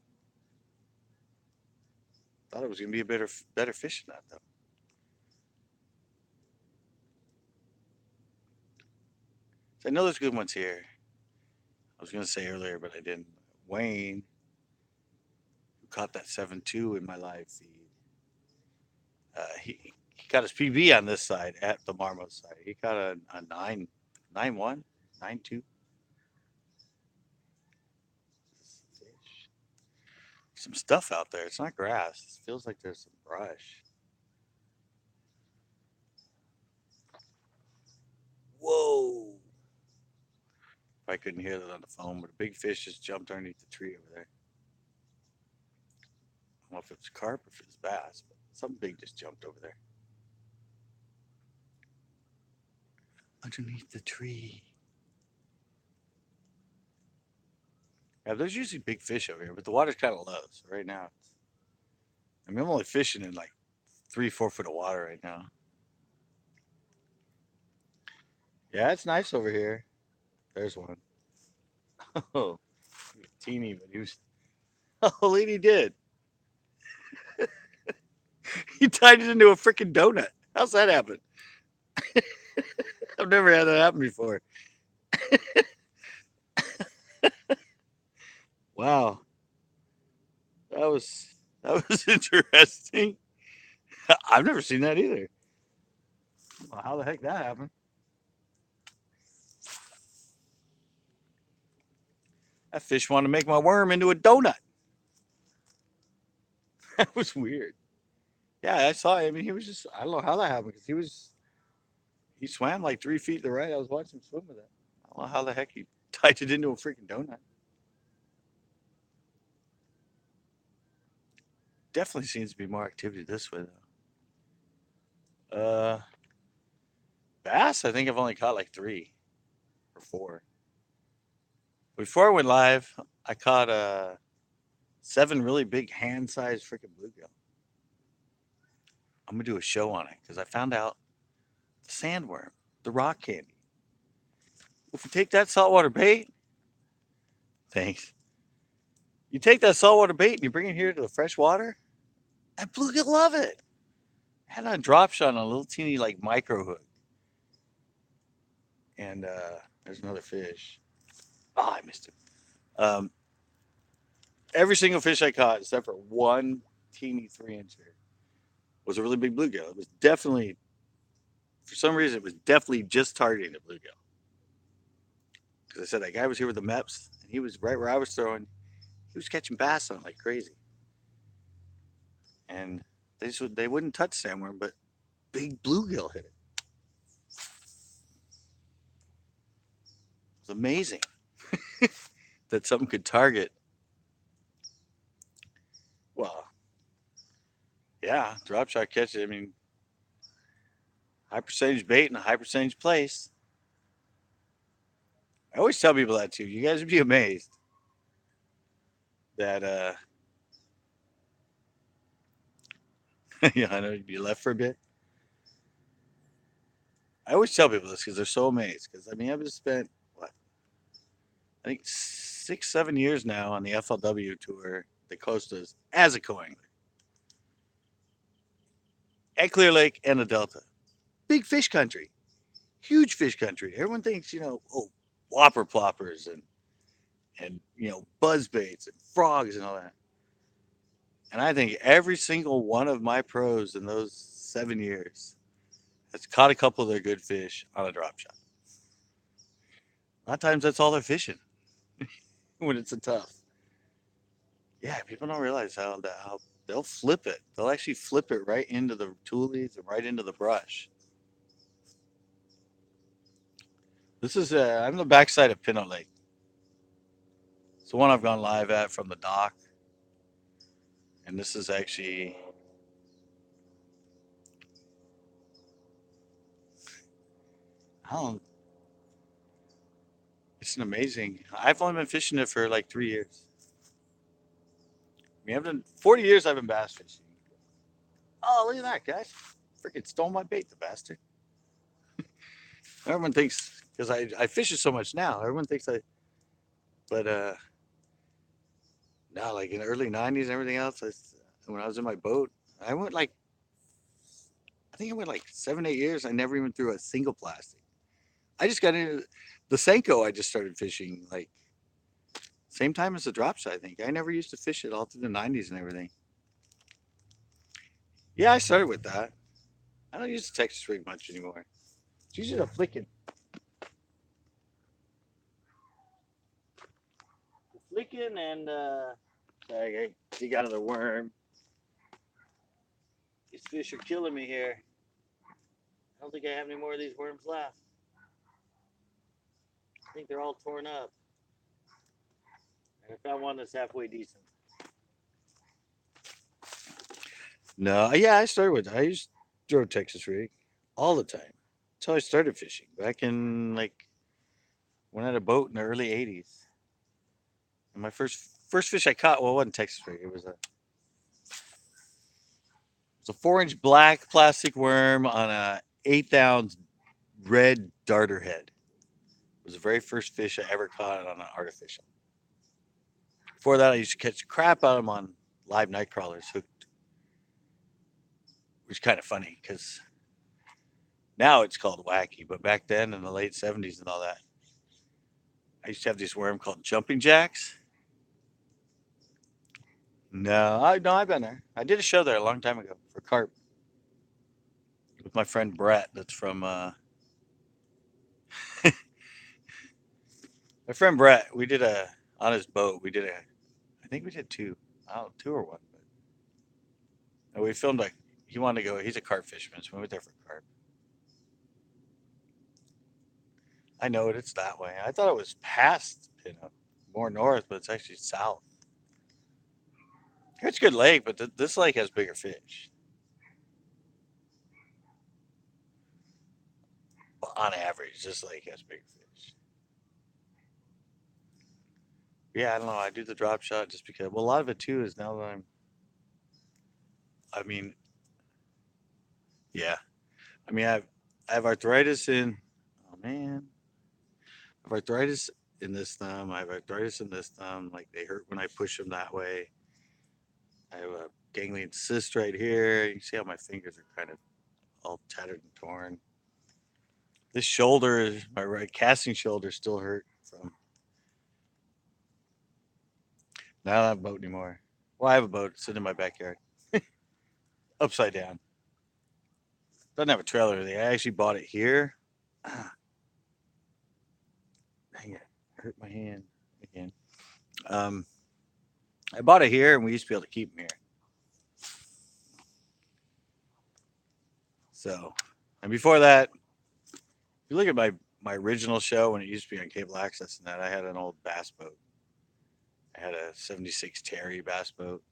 Thought it was gonna be a better fish than that though. So I know there's good ones here. I was gonna say earlier, but I didn't. Wayne, who caught that 7-2 in my live feed, he got his PB on this side at the Marmot side. He caught a 9-1, 9-2 fish. Some stuff out there. It's not grass. It feels like there's some brush. Whoa! I couldn't hear that on the phone, but a big fish just jumped underneath the tree over there. I don't know if it was carp or if it was bass, but something big just jumped over there. Underneath the tree. Yeah, there's usually big fish over here, but the water's kind of low. So right now, I mean, I'm only fishing in like 3, 4 foot of water right now. Yeah, it's nice over here. There's one. Oh, teeny, but he was. Oh, he did. He tied it into a freaking donut. How's that happen? I've never had that happen before. Wow, that was interesting. I've never seen that either. Well, how the heck that happened? That fish wanted to make my worm into a donut. That was weird. Yeah, I saw him. I mean, he was just, I don't know how that happened because he swam like 3 feet to the right. I was watching him swim with it. I don't know how the heck he tied it into a freaking donut. Definitely seems to be more activity this way, though. Bass, I think I've only caught like 3 or 4. Before I went live, I caught 7 really big hand-sized freaking bluegill. I'm gonna do a show on it because I found out the sandworm, the rock candy. If you take that saltwater bait, thanks. You take that saltwater bait and you bring it here to the fresh water, and bluegill love it. Had on a drop shot on a little teeny like micro hook, and there's another fish. Oh, I missed it. Um, every single fish I caught, except for one teeny 3-incher, was a really big bluegill. It was definitely, for some reason, it was definitely just targeting the bluegill. Because I said that guy was here with the MEPS, and he was right where I was throwing. He was catching bass on it like crazy, and they wouldn't touch sandworm, but big bluegill hit it. It was amazing that something could target. Well, yeah, drop shot catch it. I mean, high percentage bait and a high percentage place. I always tell people that too. You guys would be amazed that yeah, I know you'd be left for a bit. I always tell people this because they're so amazed. Because I mean, I've just spent what, I think 6, 7 years now on the FLW tour, the coastas as a co-angler at Clear Lake and the Delta. Big fish country, huge fish country. Everyone thinks oh, whopper ploppers and buzz baits and frogs and all that. And I think every single one of my pros in those 7 years has caught a couple of their good fish on a drop shot. A lot of times that's all they're fishing when it's a tough. Yeah, people don't realize how they'll flip it. They'll actually flip it right into the toolies and right into the brush. This is I'm the backside of Pinto Lake. It's the one I've gone live at from the dock, and this is actually I don't. It's an amazing. I've only been fishing it for like 3 years. I mean, I've been 40 years. I've been bass fishing. Oh, look at that, guys! Freaking stole my bait, the bastard. Everyone thinks because I fish it so much now. Everyone thinks I, but now like in the early '90s and everything else. When I was in my boat, I went like I think I went like 7, 8 years. I never even threw a single plastic. I just got into the Senko. I just started fishing like same time as the drop shot. I think I never used to fish it all through the '90s and everything. Yeah, I started with that. I don't use the Texas rig much anymore. It's usually a flicking and sorry, I got another worm. These fish are killing me here. I don't think I have any more of these worms left. I think they're all torn up. And I found one that's halfway decent. No, yeah, I used to throw Texas rig all the time. That's how I started fishing back in like when I had a boat in the early '80s. And my first fish I caught, well, it wasn't Texas rig. It was a 4-inch black plastic worm on a 8th ounce red darter head. It was the very first fish I ever caught on an artificial. Before that, I used to catch crap out of them on live night crawlers hooked, which is kind of funny because now it's called wacky, but back then in the late '70s and all that, I used to have this worm called jumping jacks. No, I've been there. I did a show there a long time ago for carp with my friend Brett. That's from my friend Brett. We did a on his boat. We did a, I think we did two. I don't know, two or one, but and we filmed like he wanted to go. He's a carp fisherman, so we went there for carp. I know it. It's that way. I thought it was past, more north, but it's actually south. It's a good lake, but this lake has bigger fish. Well, on average, this lake has bigger fish. Yeah, I don't know. I do the drop shot just because. Well, a lot of it too is now that I mean, yeah. I mean, I have arthritis in. Oh man, I have arthritis in this thumb. I have arthritis in this thumb. Like they hurt when I push them that way. I have a ganglion cyst right here. You can see how my fingers are kind of all tattered and torn. This shoulder, my right casting shoulder, still hurt from. Now I don't have a boat anymore. Well, I have a boat sitting in my backyard, upside down. Doesn't have a trailer or anything. I actually bought it here. Ah, dang it. Hurt my hand again. Um, I bought it here and we used to be able to keep them here. So, and before that, if you look at my original show when it used to be on cable access and that, I had an old bass boat. I had a '76 Terry bass boat,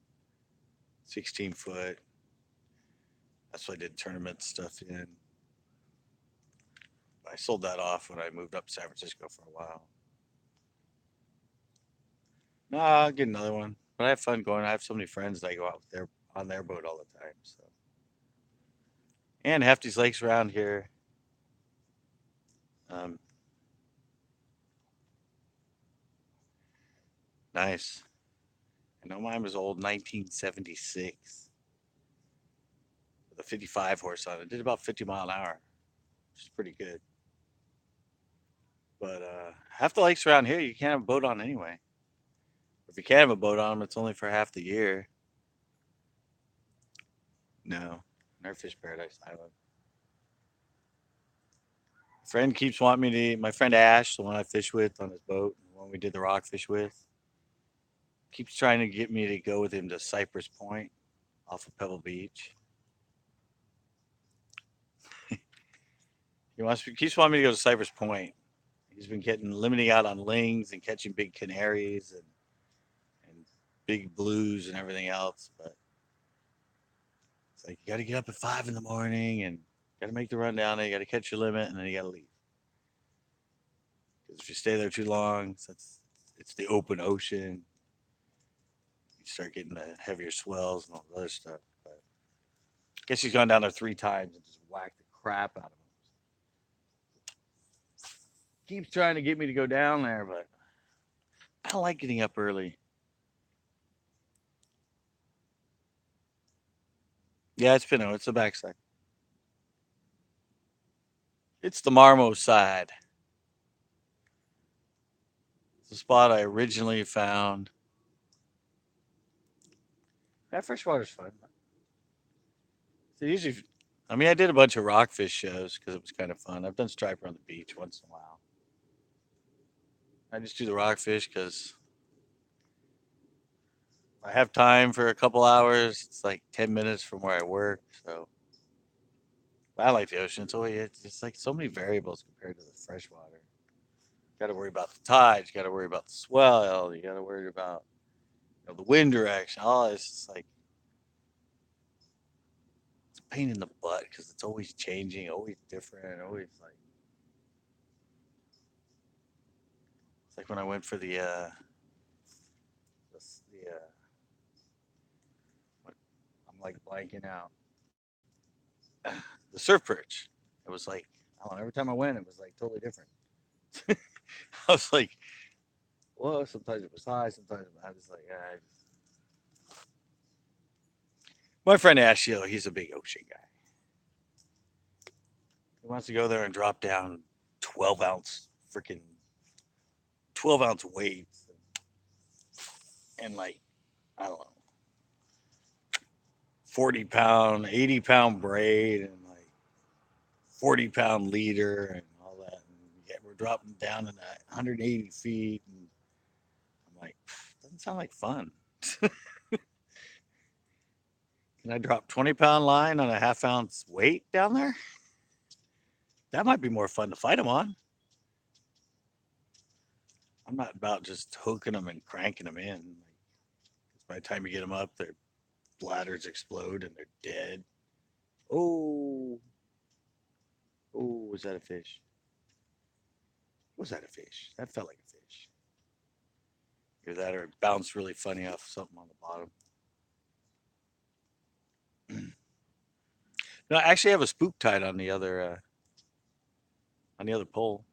16 foot. That's what I did tournament stuff in. I sold that off when I moved up to San Francisco for a while. No, I'll get another one. But I have fun going. I have so many friends that I go out with their on their boat all the time. So, and half these lakes around here, um, nice. I know mine was old 1976 with a 55 horse on it. Did about 50 mile an hour, which is pretty good. But half the lakes around here you can't have a boat on anyway. If you can have a boat on them, it's only for half the year. No, Nerdfish Paradise Island. Friend keeps wanting me to. My friend Ash, the one I fish with on his boat, the one we did the rockfish with, keeps trying to get me to go with him to Cypress Point off of Pebble Beach. Keeps wanting me to go to Cypress Point. He's been getting limiting out on lings and catching big canaries and big blues and everything else. But it's like you got to get up at 5 in the morning and got to make the run down there. You got to catch your limit and then you got to leave. Because if you stay there too long, since it's the open ocean, you start getting the heavier swells and all the other stuff. But I guess he's gone down there 3 times and just whacked the crap out of him. Keeps trying to get me to go down there, but I don't like getting up early. Yeah, it's Pinto. It's the backside. It's the Marmo side. It's the spot I originally found. That freshwater's fun. So usually, I mean, I did a bunch of rockfish shows because it was kind of fun. I've done striper on the beach once in a while. I just do the rockfish because I have time for a couple hours. It's like 10 minutes from where I work. So I like the ocean. It's just like so many variables compared to the freshwater. Got to worry about the tides. You got to worry about the swell. You got to worry about the wind direction. All this is like it's a pain in the butt because it's always changing, always different, always like it's like when I went for the I'm like blanking out the surf perch. It was like I don't know. Every time I went, it was like totally different. I was like, well, sometimes it was high, sometimes I was like, my friend Ashio, he's a big ocean guy. He wants to go there and drop down 12-ounce freaking 12-ounce weights and like I don't know 40-pound, 80-pound braid and like 40-pound leader and all that. And yeah, we're dropping down in that 180 feet, and I'm like, doesn't sound like fun. Can I drop 20-pound line on a half-ounce weight down there? That might be more fun to fight them on. I'm not about just hooking them and cranking them in. Like, by the time you get them up, their bladders explode and they're dead. Oh, oh, was that a fish? Was that a fish? That felt like a fish. Either that or it bounced really funny off something on the bottom. No, I actually have a spook tied on the other pole.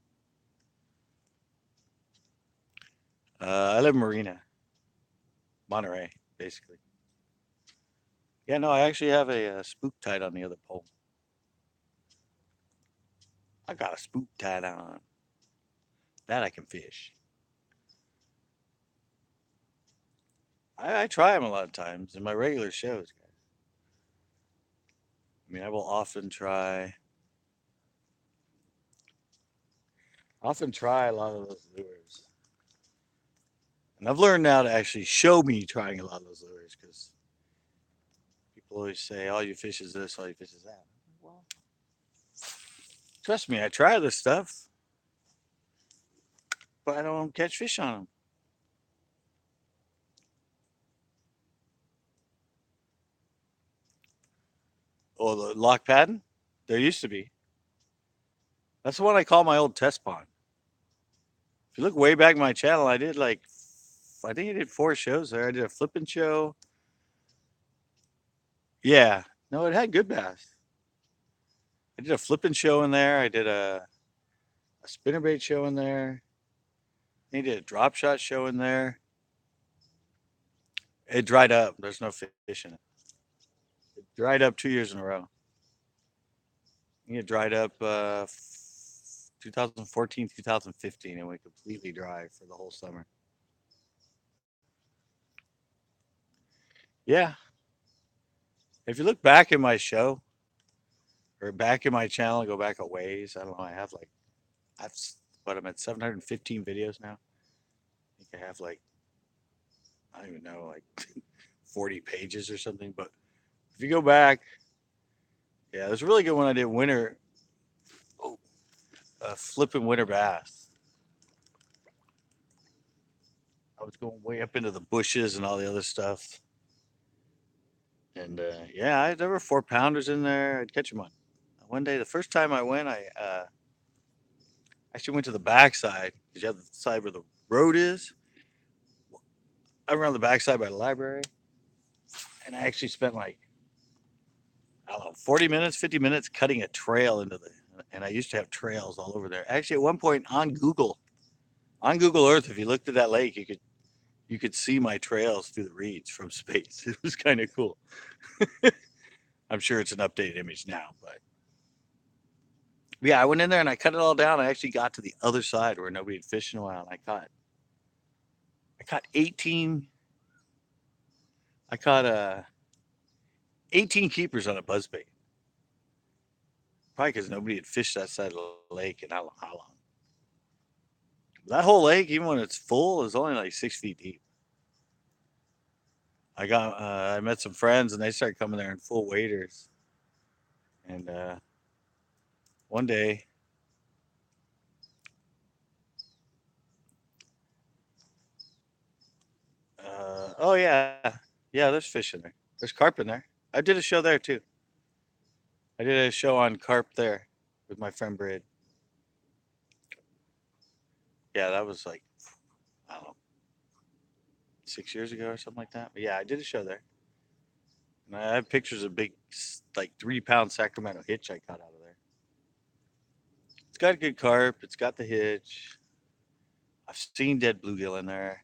I live in Marina, Monterey, basically. Yeah, no, I actually have a spook tied on the other pole. I got a spook tied on. That I can fish. I try them a lot of times in my regular shows, guys. I mean, I will often try a lot of those lures. And I've learned now to actually show me trying a lot of those lures because people always say, all you fish is this, all you fish is that. Well, trust me, I try this stuff, but I don't catch fish on them. Oh, the lock pattern? There used to be. That's the one I call my old test pond. If you look way back in my channel, I did like, I think I did 4 shows there. I did a flipping show. Yeah. No, it had good bass. I did a flipping show in there. I did a spinnerbait show in there. I did a drop shot show in there. It dried up. There's no fish in it. It dried up 2 years in a row. It dried up 2014, 2015, and went completely dry for the whole summer. Yeah. If you look back in my show or back in my channel, go back a ways. I don't know. I've, what I'm at 715 videos now. I think I have like, I don't even know, like 40 pages or something. But if you go back, yeah, there's a really good one I did winter, oh, flipping winter bass. I was going way up into the bushes and all the other stuff. And yeah, there were 4 pounders in there. I'd catch them on. One day, the first time I went, I actually went to the backside because you have the side where the road is. I went on the backside by the library, and I actually spent like, I don't know, 40 minutes, 50 minutes cutting a trail into the. And I used to have trails all over there. Actually, at one point on Google Earth, if you looked at that lake, you could see my trails through the reeds from space. It was kind of cool. I'm sure it's an updated image now, but yeah, I went in there and I cut it all down. I actually got to the other side where nobody had fished in a while, and I caught 18. I caught 18 keepers on a buzzbait. Probably because nobody had fished that side of the lake in I don't know how long. That whole lake, even when it's full, is only like 6 feet deep. I met some friends and they started coming there in full waders. And one day, oh yeah, there's fish in there. There's carp in there. I did a show there too. I did a show on carp there with my friend Brid. Yeah, that was like, I don't know, 6 years ago or something like that. But yeah, I did a show there. And I have pictures of big, like 3 pound Sacramento hitch I caught out of there. It's got a good carp. It's got the hitch. I've seen dead bluegill in there.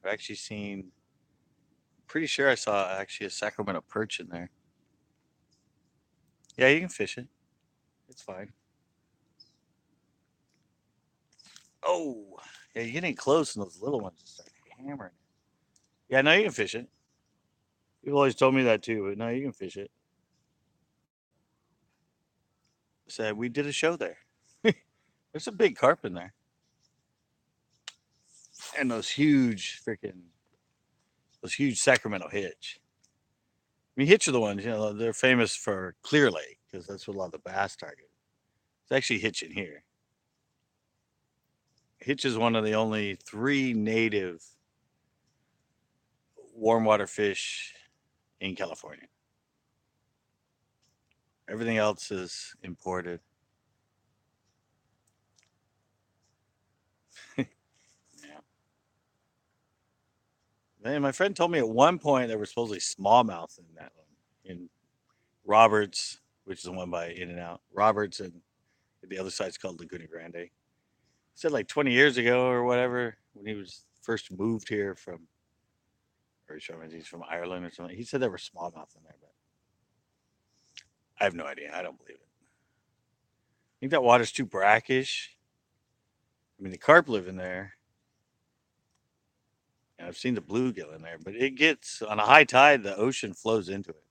I've actually seen, pretty sure I saw actually a Sacramento perch in there. Yeah, you can fish it. It's fine. Oh, yeah, you're getting close and those little ones just start hammering. Yeah, no, you can fish it. People always told me that too, but no, you can fish it. Said we did a show there. There's a big carp in there, and those huge Sacramento hitch. I mean, hitch are the ones, they're famous for Clear Lake because that's what a lot of the bass target. It's actually hitch in here. Hitch is one of the only three native warm water fish in California. Everything else is imported. Yeah. Man, my friend told me at one point there were supposedly smallmouth in that one. In Roberts, which is the one by In and Out. Roberts, and the other side's called Laguna Grande. He said like 20 years ago or whatever, when he was first moved here from, or he's from Ireland or something. He said there were smallmouth in there, but I have no idea. I don't believe it. I think that water's too brackish. I mean, the carp live in there, and I've seen the bluegill in there, but it gets on a high tide, the ocean flows into it.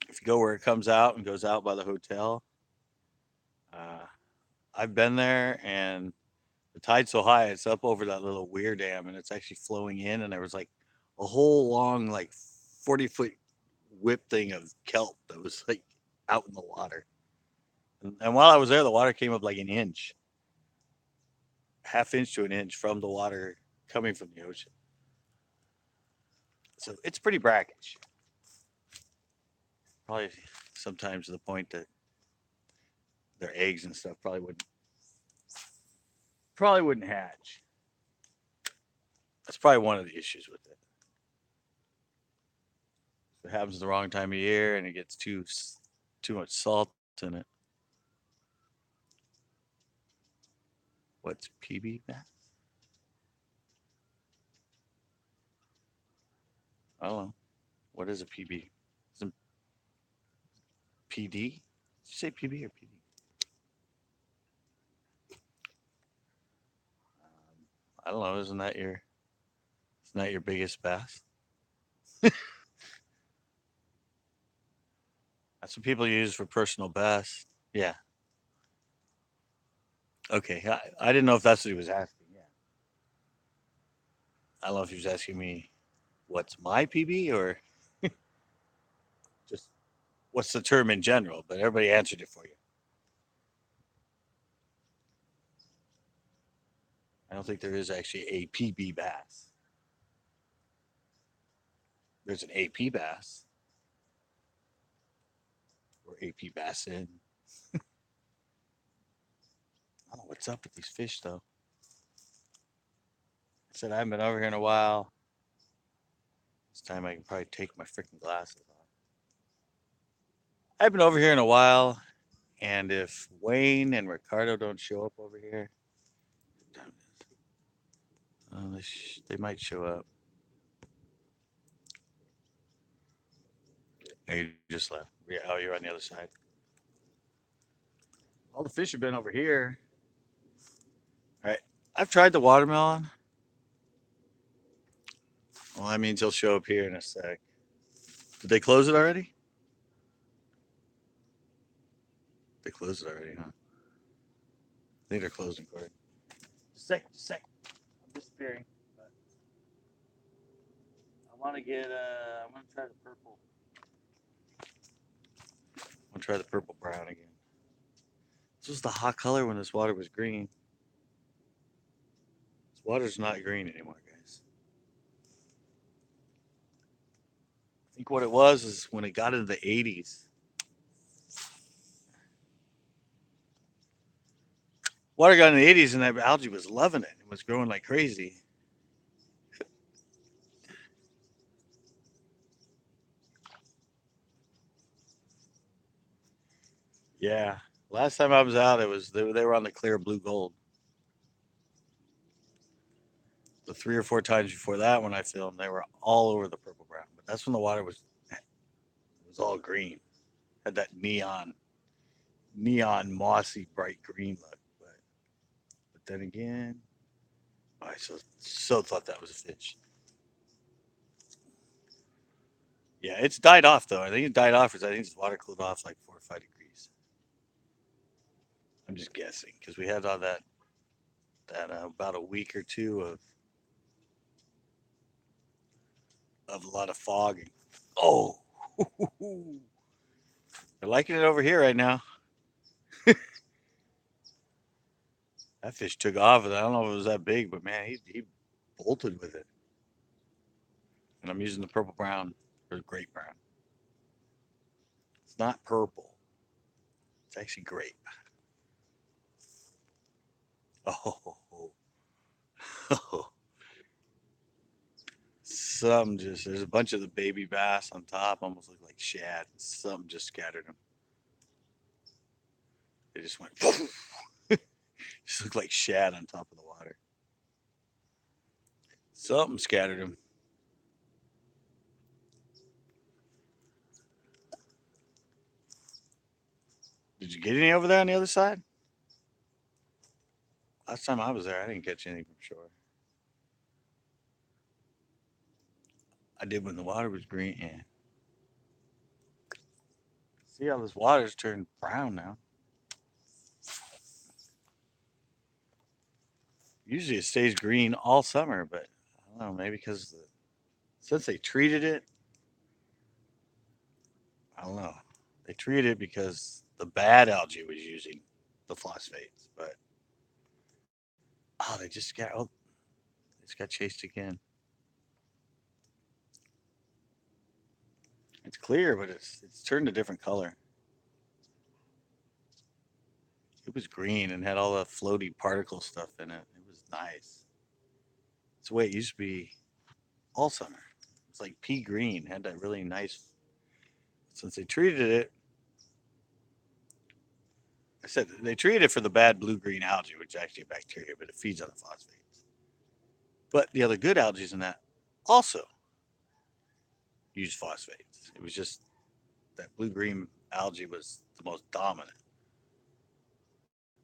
If you go where it comes out and goes out by the hotel, uh, I've been there, and the tide's so high, it's up over that little weir dam, and it's actually flowing in, and there was like a whole long, like 40-foot whip thing of kelp that was like out in the water. And while I was there, the water came up like an inch, half inch to an inch from the water coming from the ocean. So it's pretty brackish. Probably sometimes to the point that their eggs and stuff probably wouldn't hatch. That's probably one of the issues with it. If it happens the wrong time of year and it gets too much salt in it. What's PB bass? I don't know. What is a PB? Is it PD? Did you say PB or PD? I don't know. Isn't that your biggest bass? That's what people use for personal best. Yeah. Okay. I didn't know if that's what he was asking. Yeah. I don't know if he was asking me what's my PB or just what's the term in general, but everybody answered it for you. I don't think there is actually a PB bass. There's an AP bass or AP bass in. I don't know what's up with these fish though. I said I haven't been over here in a while. This time I can probably take my freaking glasses off. I've been over here in a while, and if Wayne and Ricardo don't show up over here, they might show up. Oh, you just left. Yeah, oh, you're on the other side. All the fish have been over here. All right. I've tried the watermelon. Well, that means he'll show up here in a sec. Did they close it already? They closed it already, huh? I think they're closing for it. Sec. I'm disappearing. But I want to get. I want to try the purple. I want to try the purple brown again. This was the hot color when this water was green. This water's not green anymore, guys. I think what it was is when it got into the 80s. Water got in the 80s and that algae was loving it. It was growing like crazy. Yeah. Last time I was out, it was they were on the clear blue gold. The 3 or 4 times before that, when I filmed, they were all over the purple brown. But that's when the water was all green, had that neon mossy bright green look. But then again, I so thought that was a fish. Yeah, it's died off though. I think it died off because I think this water cooled off like 4 or 5 degrees. I'm just guessing because we had all that about a week or two of a lot of fog. Oh, they're liking it over here right now. That fish took off with it. I don't know if it was that big, but man, he bolted with it. And I'm using the purple brown or grape brown. It's not purple. It's actually grape. Oh, some just there's a bunch of the baby bass on top, almost look like shad. Some just scattered them. They just went. Just look like shad on top of the water. Something scattered them. Did you get any over there on the other side? Last time I was there, I didn't catch anything from shore. I did when the water was green. Yeah. See how this water's turned brown now. Usually it stays green all summer, but I don't know, maybe because since they treated it, I don't know. They treated it because the bad algae was using the phosphates, but they just got chased again. It's clear, but it's turned a different color. It was green and had all the floaty particle stuff in it. It was nice. It's the way it used to be all summer. It's like pea green, had that really nice. Since they treated it, I said they treated it for the bad blue green algae, which is actually a bacteria, but it feeds on the phosphates. But the other good algae in that also use phosphates. It was just that blue green algae was the most dominant.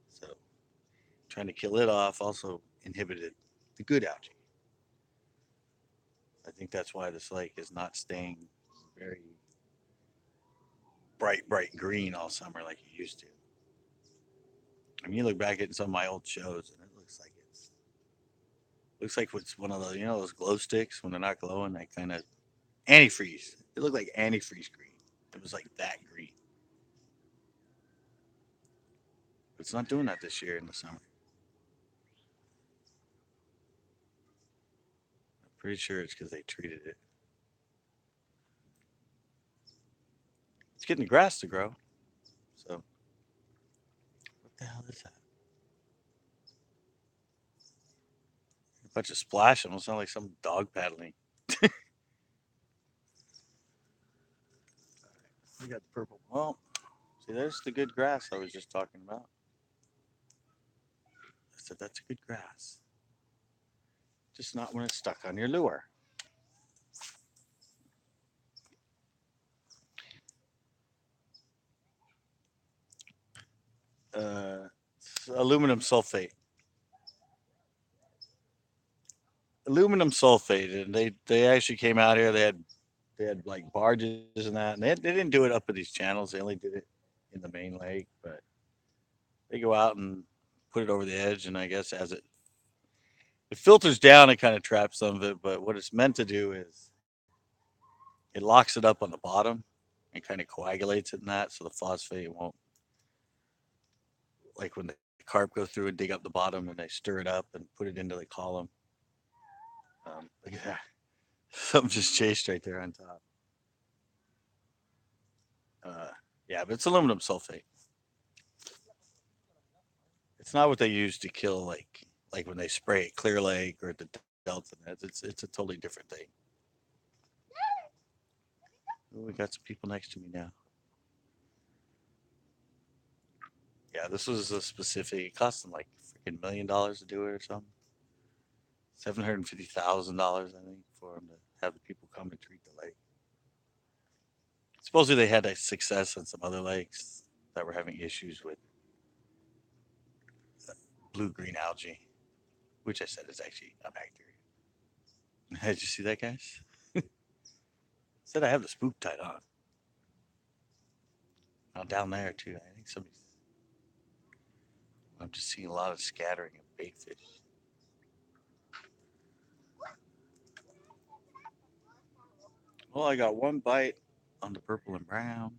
So trying to kill it off also inhibited the good algae. I think that's why this lake is not staying very bright green all summer like it used to. I mean, you look back at some of my old shows, and it looks like it's one of those those glow sticks when they're not glowing. That kind of antifreeze. It looked like antifreeze green. It was like that green. It's not doing that this year in the summer. Pretty sure it's because they treated it. It's getting the grass to grow. So what the hell is that? A bunch of splashing. It sound like some dog paddling. We got the purple. Well, see, there's the good grass I was just talking about. I said that's a good grass. Just not when it's stuck on your lure. Uh, aluminum sulfate. Aluminum sulfate, and they actually came out here. They had like barges and that, and they didn't do it up at these channels. They only did it in the main lake, but they go out and put it over the edge, and I guess as it filters down, it kind of traps some of it. But what it's meant to do is it locks it up on the bottom and kind of coagulates it in that, so the phosphate won't, like when the carp go through and dig up the bottom and they stir it up and put it into the column. Look at that. Something just chased right there on top. Uh, yeah, but it's aluminum sulfate. It's not what they use to kill like when they spray at Clear Lake or at the Delta Nets. It's a totally different thing. Ooh, we got some people next to me now. Yeah, this was a specific. It cost them like freaking $1 million to do it or something. $750,000, I think, for them to have the people come and treat the lake. Supposedly they had a success on some other lakes that were having issues with blue green algae, which I said is actually a bacteria. Did you see that, guys? Said I have the spook tied on. Now down there too. I think somebody's. I'm just seeing a lot of scattering of bait fish. Well, I got one bite on the purple and brown.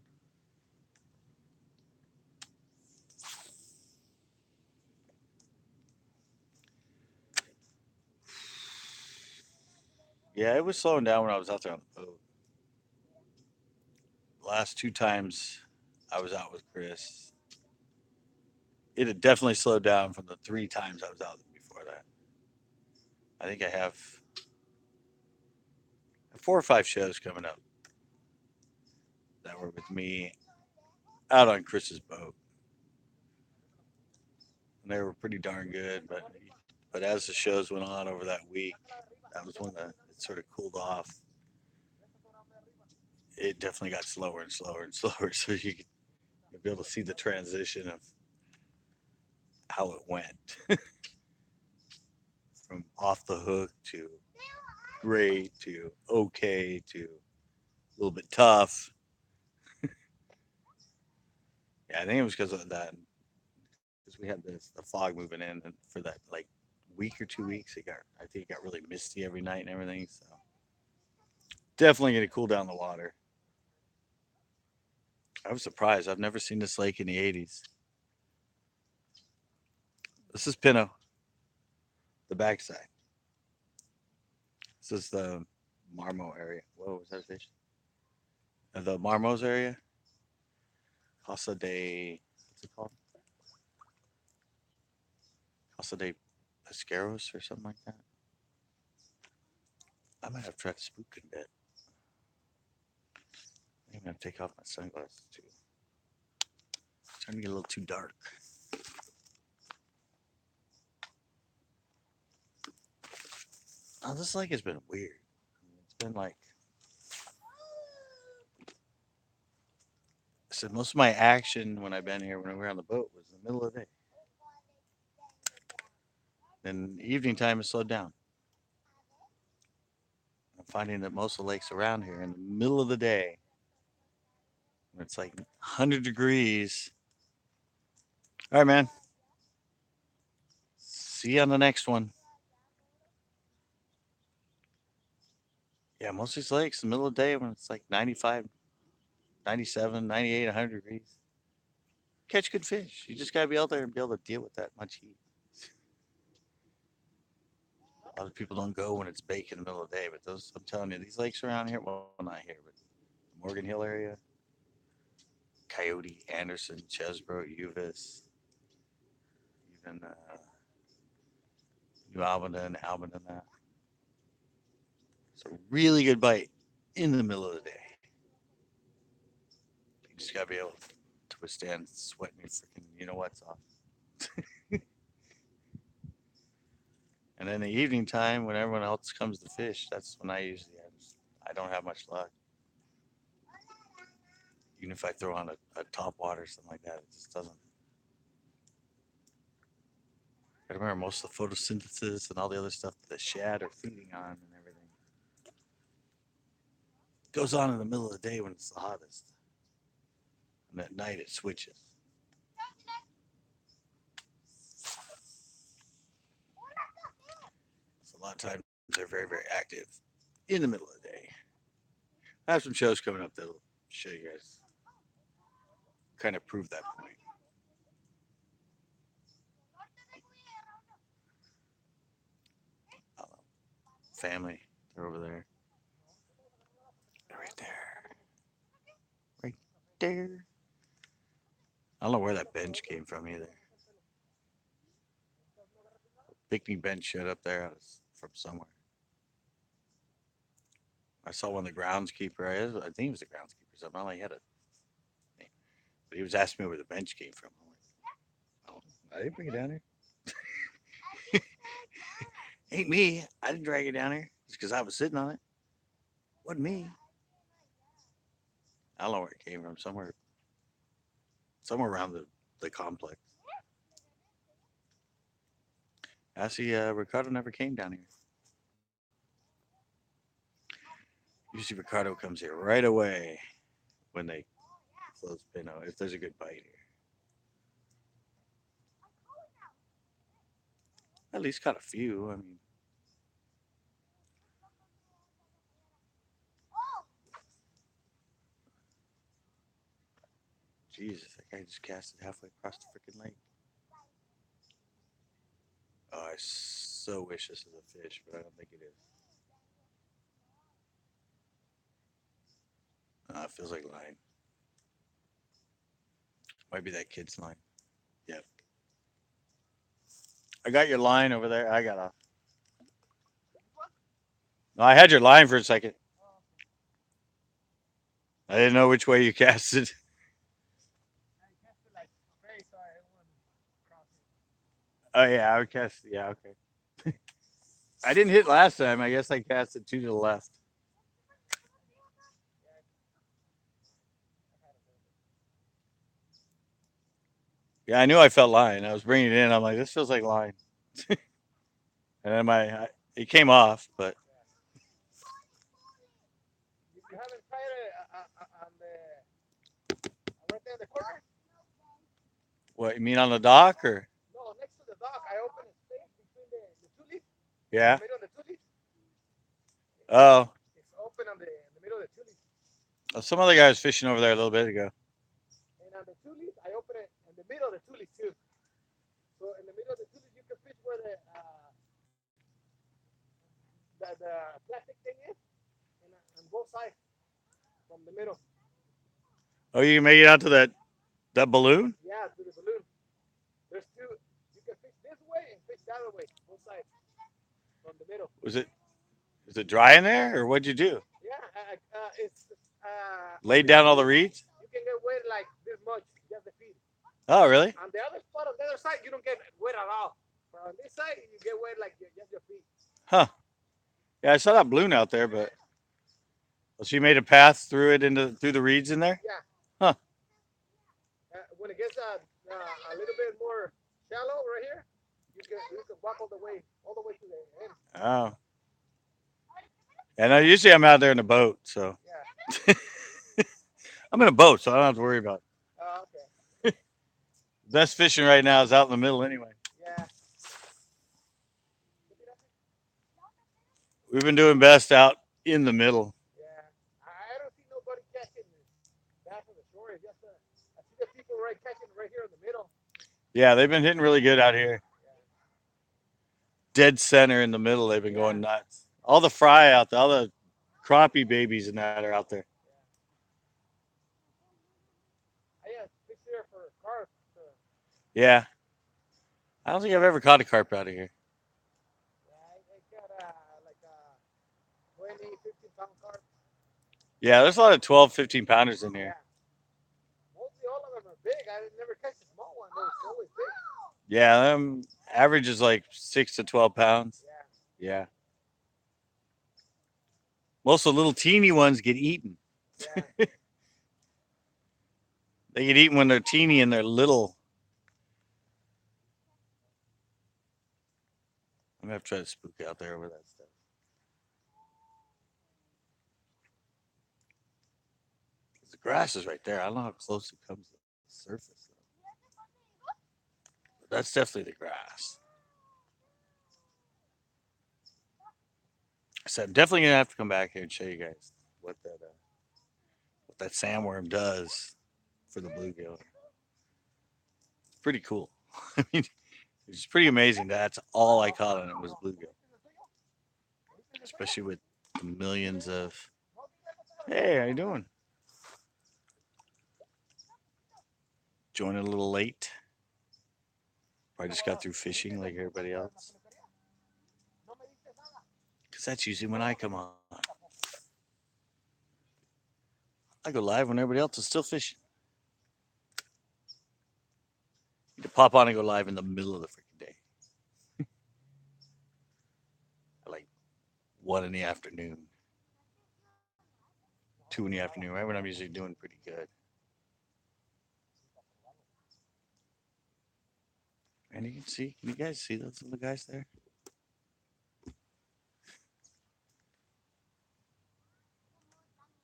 Yeah, it was slowing down when I was out there on the boat. The last two times I was out with Chris, it had definitely slowed down from the three times I was out before that. I think I have 4 or 5 shows coming up that were with me out on Chris's boat, and they were pretty darn good. But as the shows went on over that week, that was when it sort of cooled off. It definitely got slower and slower and slower, so you'd be able to see the transition of how it went from off the hook to great to okay to a little bit tough. Yeah, I think it was because of that. Because we had the fog moving in, and for that like week or 2 weeks, I think it got really misty every night and everything. So definitely going to cool down the water. I was surprised. I've never seen this lake in the 80s. This is Pinto, the backside. This is the Marmo area. Whoa, was that a fish? The Marmos area, Casa de, what's it called? Casa de Pesqueros or something like that. I might have tried to spook in bed. I'm gonna take off my sunglasses too. It's starting to get a little too dark. Oh, this lake has been weird. It's been like I said, most of my action when I've been here, when we were on the boat, was in the middle of the day. Then evening time has slowed down. I'm finding that most of the lakes around here in the middle of the day, when it's like 100 degrees. All right, man. See you on the next one. Yeah, most of these lakes in the middle of the day when it's like 95, 97, 98, 100 degrees. Catch good fish. You just got to be out there and be able to deal with that much heat. A lot of people don't go when it's bake in the middle of the day, but those I'm telling you, these lakes around here, well, not here, but the Morgan Hill area, Coyote, Anderson, Chesbro, Uvis, even New Albany, that. It's a really good bite in the middle of the day. You just gotta be able to withstand sweating your freaking you know what's off. And then the evening time when everyone else comes to fish, that's when I don't have much luck. Even if I throw on a top water or something like that, it just doesn't. I remember most of the photosynthesis and all the other stuff that the shad are feeding on and everything goes on in the middle of the day when it's the hottest. And at night it switches. So a lot of times they're very, very active in the middle of the day. I have some shows coming up that'll show you guys kind of prove that point. Uh, Family, they're over there. They're right there. Right there. I don't know where that bench came from either. Picnic bench showed up there. It was from somewhere. I saw one of the groundskeeper. I think he was the groundskeeper. Something. I only had a name. But he was asking me where the bench came from. I'm like, oh, I didn't bring it down here. Ain't me. I didn't drag it down here. It's because I was sitting on it. Wasn't me. I don't know where it came from. Somewhere around the complex. I see Ricardo never came down here. Usually Ricardo comes here right away when they close Pinto, if there's a good bite here. At least caught a few. I mean, Jesus, that guy just cast it halfway across the freaking lake. Oh, I so wish this was a fish, but I don't think it is. It feels like line. Might be that kid's line. Yep. I got your line over there. I got a. No, I had your line for a second. I didn't know which way you cast it. Oh yeah, I would cast. Yeah, okay. I didn't hit last time. I guess I cast it two to the left. Yeah, I knew I felt line. I was bringing it in. I'm like, this feels like line. And then it came off, but what you mean on the dock or? Yeah. Oh. Oh, some other guy was fishing over there a little bit ago. Oh, you can make it out to that balloon? Was it was it dry in there or what'd you do? Laid down all the reeds? Oh, really? Huh. Yeah, I saw that balloon out there, but she made a path through it into through the reeds in there. Huh. Oh. And usually I'm out there in a boat, so I'm in a boat, so I don't have to worry about it. Best fishing right now is out in the middle anyway. We've been doing best out in the middle. Yeah, they've been hitting really good out here. dead center in the middle. They've been going nuts. All the fry out there, all the crappie babies and that are out there. Yeah, I don't think I've ever caught a carp out of here. Yeah, there's a lot of 12, 15 pounders in here. Yeah, average is like 6 to 12 pounds. Yeah, most of the little teeny ones get eaten. They get eaten when they're teeny and they're little. I'm gonna have to try to spook out there with that stuff. The grass is right there. I don't know how close it comes to the surface, though. But that's definitely the grass. So I'm definitely gonna have to come back here and show you guys what that sandworm does for the bluegill. It's pretty cool. I mean, it's pretty amazing. That's all I caught on it was bluegill, especially with the millions of. Hey, how you doing? Joining a little late. I just got through fishing like everybody else. Because that's usually when I come on. I go live when everybody else is still fishing. To pop on and go live in the middle of the freaking day. Like 1 in the afternoon, 2 in the afternoon, right when I'm usually doing pretty good. And you can see, can you guys see those little guys there?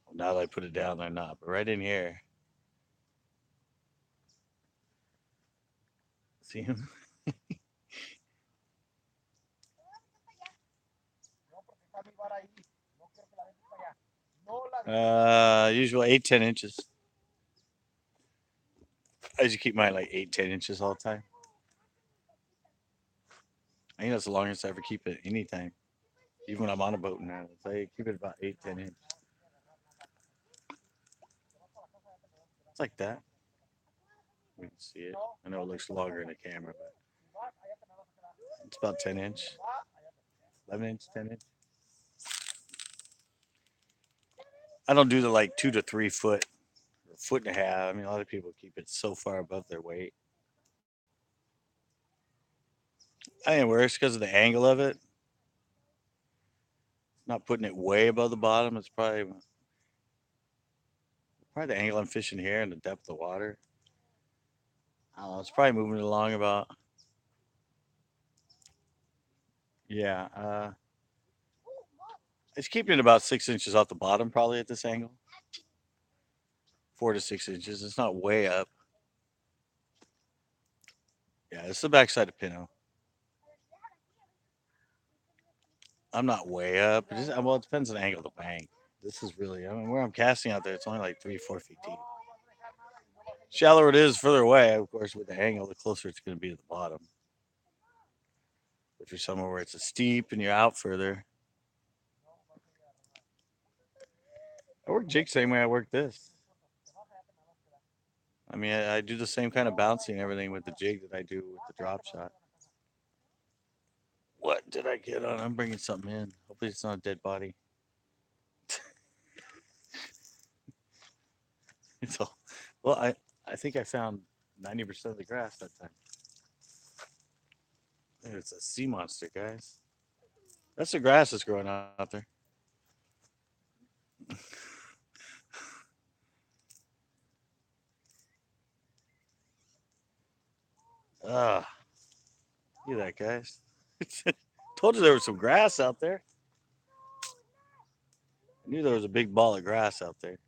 Well, now that I put it down, they're not. But right in here, see them? Usual 8, 10 inches. I usually keep mine like 8, 10 inches all the time. I think that's the longest I ever keep it anytime. Even when I'm on a boat now, I keep it about 8, 10 inches. It's like that. We can see it. I know it looks longer in the camera, but it's about 10 inch, 11 inch, 10 inch. I don't do the like 2 to 3 foot, or foot and a half. I mean, a lot of people keep it so far above their weight. I think it works because of the angle of it. Not putting it way above the bottom. It's probably the angle I'm fishing here and the depth of the water. I don't know. It's probably moving it along about, yeah. It's keeping it about 6 inches off the bottom, probably at this angle. 4 to 6 inches. It's not way up. Yeah, it's the backside of Pinto. I'm not way up. Well, it depends on the angle of the bank. This is really, I mean, where I'm casting out there, it's only like 3, 4 feet deep. Shallower it is, further away, of course, with the angle, the closer it's going to be to the bottom. If you're somewhere where it's a steep and you're out further, I work jig same way I work this. I mean, I do the same kind of bouncing and everything with the jig that I do with the drop shot. What did I get on? I'm bringing something in. Hopefully, it's not a dead body. It's all, well, I think I found 90% of the grass that time. It's a sea monster, guys. That's the grass that's growing out there. Ah, look at that, guys. Told you there was some grass out there. I knew there was a big ball of grass out there.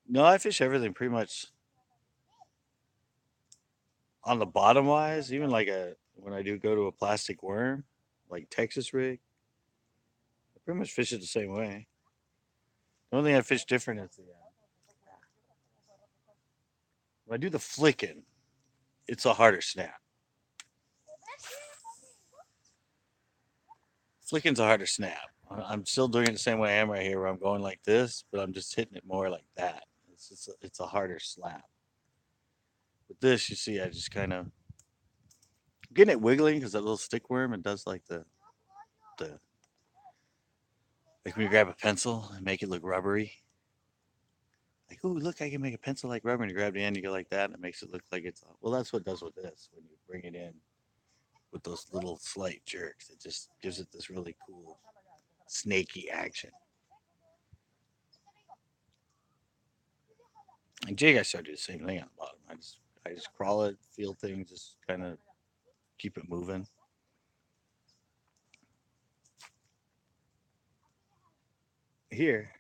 No, I fish everything pretty much on the bottom wise. Even like when I do go to a plastic worm, like Texas rig, I pretty much fish it the same way. The only thing I fish different is when I do the flicking, it's a harder snap. Flicking's a harder snap. I'm still doing it the same way I am right here, where I'm going like this, but I'm just hitting it more like that. It's a harder slap. With this, you see, I just kind of getting it wiggling because that little stick worm, it does like the like when you grab a pencil and make it look rubbery. Like, ooh, look, I can make a pencil like rubber, and you grab the end, you go like that, and it makes it look like it's well. That's what it does with this when you bring it in with those little slight jerks. It just gives it this really cool snaky action. And Jake, I started to do the same thing on the bottom. I just crawl it, feel things, just kind of keep it moving. Here,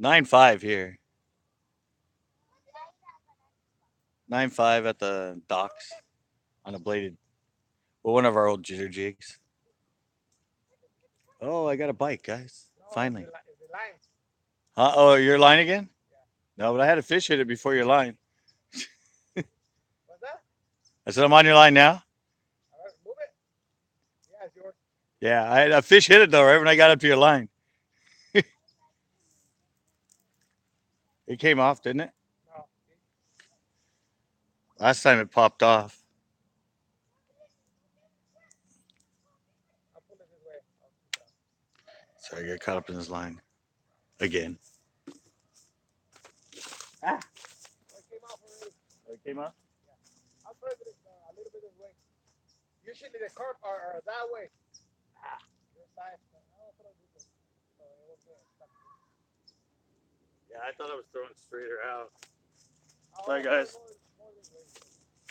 9.5 here, 9.5 at the docks on a bladed. Well, one of our old jitter jigs. Oh, I got a bike, guys. Finally. Oh, your line again? No, but I had a fish hit it before your line. I said, I'm on your line now. Yeah, I had a fish hit it though, right when I got up to your line. It came off, didn't it? Last time it popped off. Sorry, I got caught up in his line again. Ah, it came off. Yeah, I thought I was throwing straighter out. Sorry, guys.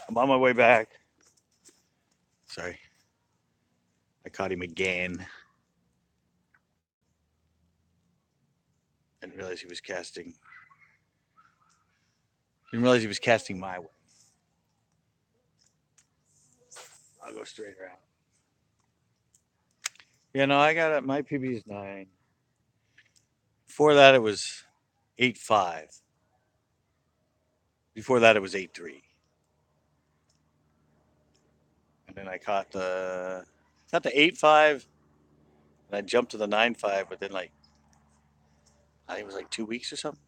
I'm on my way back. Sorry, I caught him again. Didn't realize he was casting. Didn't realize he was casting my way. I'll go straighter out. Yeah, no, I got it. My PB is 9. Before that, it was 8.5. Before that, it was 8.3. And then I caught the 8.5, and I jumped to the 9.5. But then I think it was like 2 weeks or something.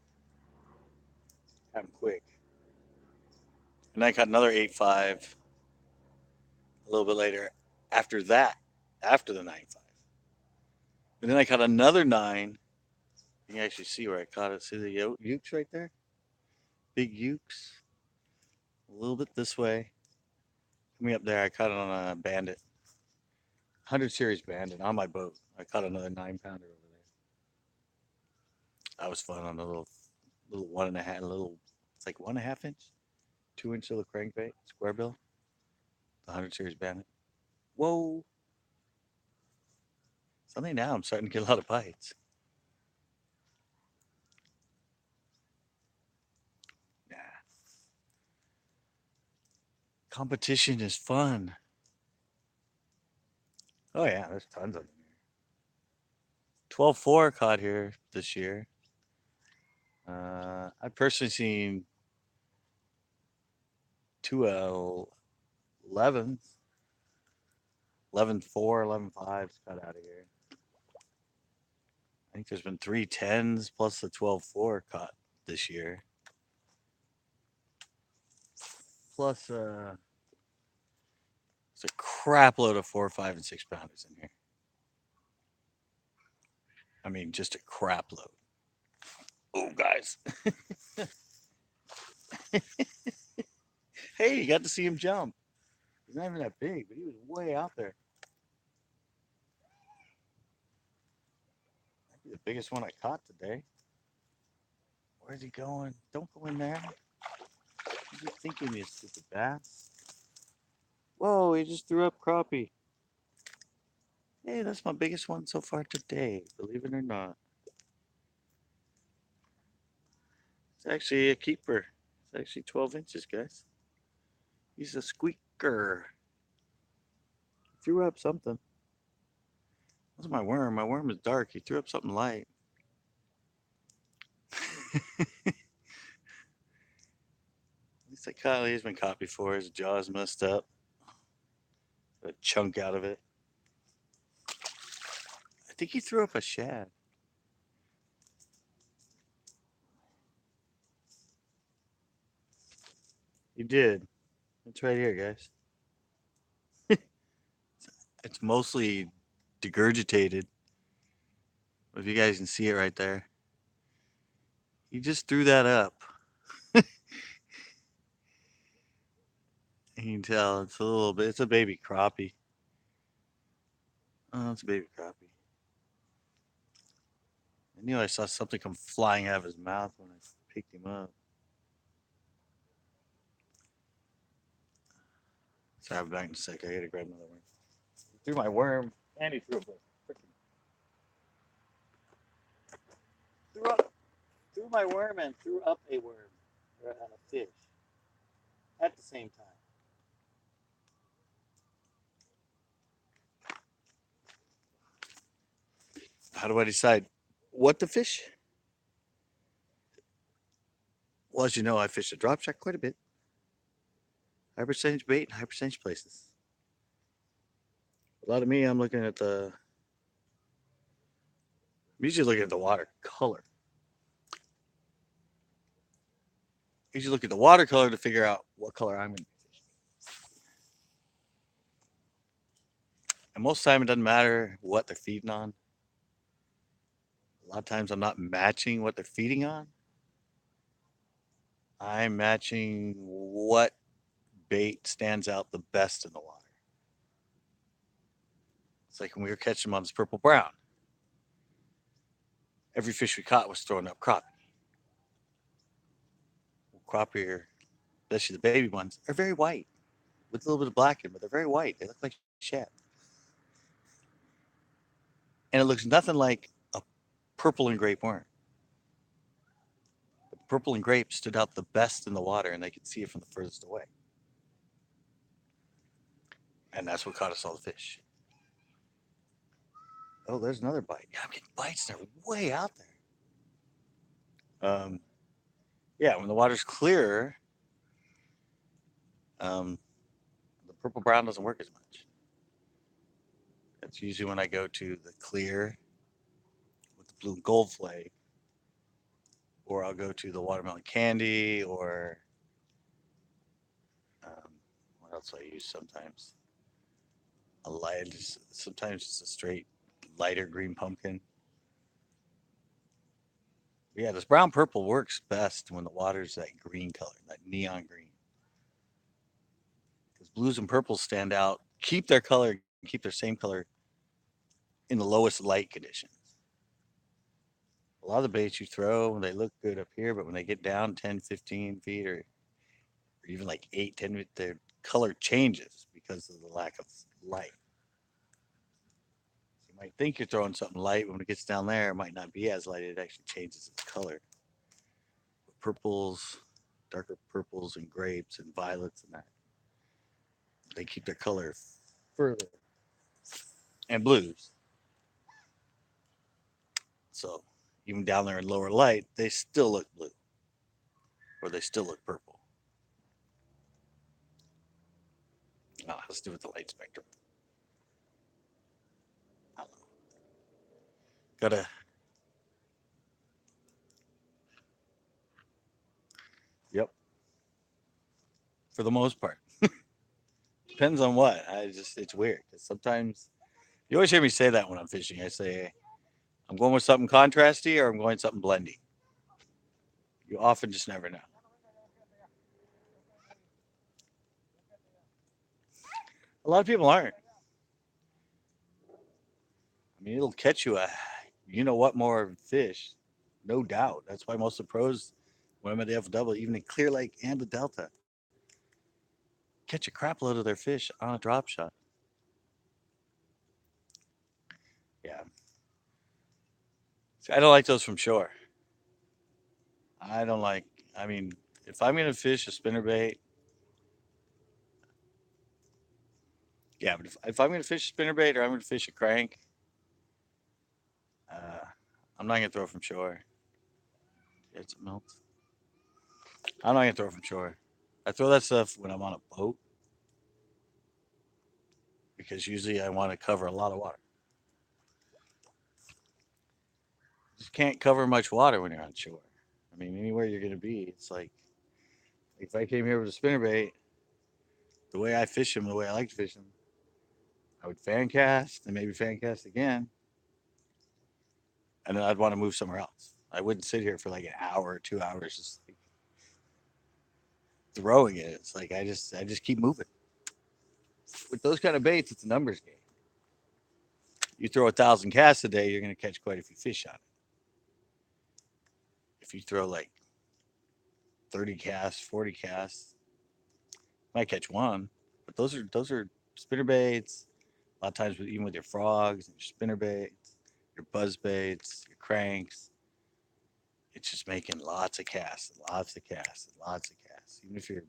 I'm quick. And I caught another 8.5 a little bit later. After that, after the 9.5, and then I caught another 9. You can actually see where I caught it. See the ukes right there? Big ukes. A little bit this way. Coming up there, I caught it on a bandit. 100 series bandit on my boat. I caught another 9 pounder over there. That was fun on a little 1.5, it's like 1.5 inch, 2 inch little crankbait, square bill, the 100 series bandit. Whoa. Suddenly now I'm starting to get a lot of bites. Yeah. Competition is fun. Oh, yeah, there's tons of them here. 12.4 caught here this year. I've personally seen two 11s, 11.4, 11.5s cut out of here. I think there's been 3 10s plus the 12.4 caught this year. Plus, it's a crap load of 4, 5, and 6 pounders in here. I mean, just a crap load. Oh, guys. Hey, you got to see him jump. He's not even that big, but he was way out there. Might be the biggest one I caught today. Where's he going? Don't go in there. What are you thinking, you stupid bass? Whoa, he just threw up crappie. Hey, that's my biggest one so far today, believe it or not. It's actually a keeper. It's actually 12 inches, guys. He's a squeaker. He threw up something. That's my worm. My worm is dark. He threw up something light. At least I caught. He's been caught before. His jaw's messed up. Got a chunk out of it. think he threw up a shad. He did. It's right here, guys. It's mostly degurgitated. If you guys can see it right there. He just threw that up. You can tell it's a little bit. It's a baby crappie. Oh, it's a baby crappie. I knew I saw something come flying out of his mouth when I picked him up. Sorry, I'll be back in a sec. I gotta grab another one. He threw my worm, and he threw up a freaking threw up threw my worm and threw up a worm or a fish at the same time. How do I decide what to fish? Well, as you know, I fish a drop shot quite a bit. High percentage bait and high percentage places. A lot of me, I'm looking at the. I'm usually looking at the water color. I usually look at the watercolor to figure out what color I'm going to be fishing. And most of the time, it doesn't matter what they're feeding on. A lot of times, I'm not matching what they're feeding on. I'm matching what bait stands out the best in the water. It's like when we were catching them on this purple brown. Every fish we caught was throwing up crappie. Crappie, are, especially the baby ones, are very white with a little bit of black in them, but they're very white. They look like shad. And it looks nothing like a purple and grape worm. The purple and grape stood out the best in the water, and they could see it from the furthest away. And that's what caught us all the fish. Oh, there's another bite. Yeah, I'm getting bites. They're way out there. Yeah, when the water's clear, the purple brown doesn't work as much. That's usually when I go to the clear with the blue and gold flake, or I'll go to the watermelon candy, or what else do I use sometimes? A light, sometimes it's a straight lighter green pumpkin. Yeah, this brown purple works best when the water's that green color, that neon green. Because blues and purples stand out, keep their color, keep their same color in the lowest light conditions. A lot of the baits you throw, they look good up here, but when they get down 10, 15 feet, or even like 8, 10 feet, their color changes because of the lack of light. You might think you're throwing something light, but when it gets down there, it might not be as light. It actually changes its color. Purples, darker purples, and grapes, and violets, and that they keep their color further. And blues. So even down there in lower light, they still look blue, or they still look purple. Oh, let's do with the light spectrum. I don't know. Gotta. Yep. For the most part, depends on what. I just it's weird because sometimes you always hear me say that when I'm fishing. I say I'm going with something contrasty or I'm going something blendy. You often just never know. A lot of people aren't. I mean, it'll catch you a you know what more fish, no doubt. That's why most of the pros, when I'm at the FW, even in Clear Lake and the Delta, catch a crap load of their fish on a drop shot. Yeah. See, I don't like those from shore. I don't like, I mean, if I'm going to fish a spinnerbait, yeah, but if I'm going to fish a spinnerbait or I'm going to fish a crank, uh, I'm not going to throw from shore. It's melt. I'm not going to throw from shore. I throw that stuff when I'm on a boat because usually I want to cover a lot of water. just can't cover much water when you're on shore. I mean, anywhere you're gonna be, it's like if I came here with a spinnerbait, the way I fish them, the way I like to fish them, I would fan cast and maybe fan cast again, and then I'd want to move somewhere else. I wouldn't sit here for like an hour or 2 hours just like throwing it. It's like I just keep moving. With those kind of baits, it's a numbers game. You throw 1,000 casts a day, you're going to catch quite a few fish on it. If you throw like 30 casts, 40 casts, you might catch one. But those are spinner baits. A lot of times, even with your frogs and your spinner baits, your buzz baits, your cranks, it's just making lots of casts, and lots of casts, and lots of casts. Even if you're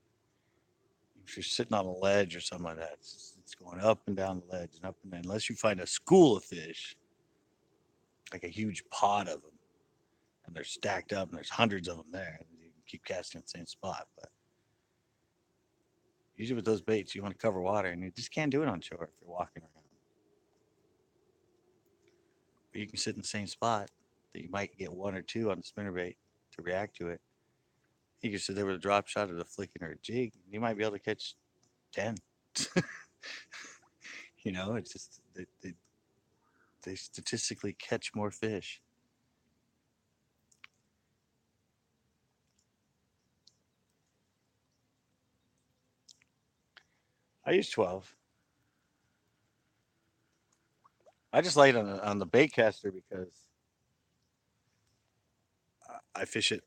sitting on a ledge or something like that, it's going up and down the ledge and up and down. Unless you find a school of fish, like a huge pod of them, and they're stacked up, and there's hundreds of them there, and you can keep casting at the same spot. But usually with those baits, you want to cover water, and you just can't do it on shore if you're walking around. But you can sit in the same spot that you might get one or two on the spinnerbait to react to it. You can sit there with a drop shot or a flicking or a jig, and you might be able to catch 10. It's just they statistically catch more fish. I use 12. I just light on the bait caster because I fish it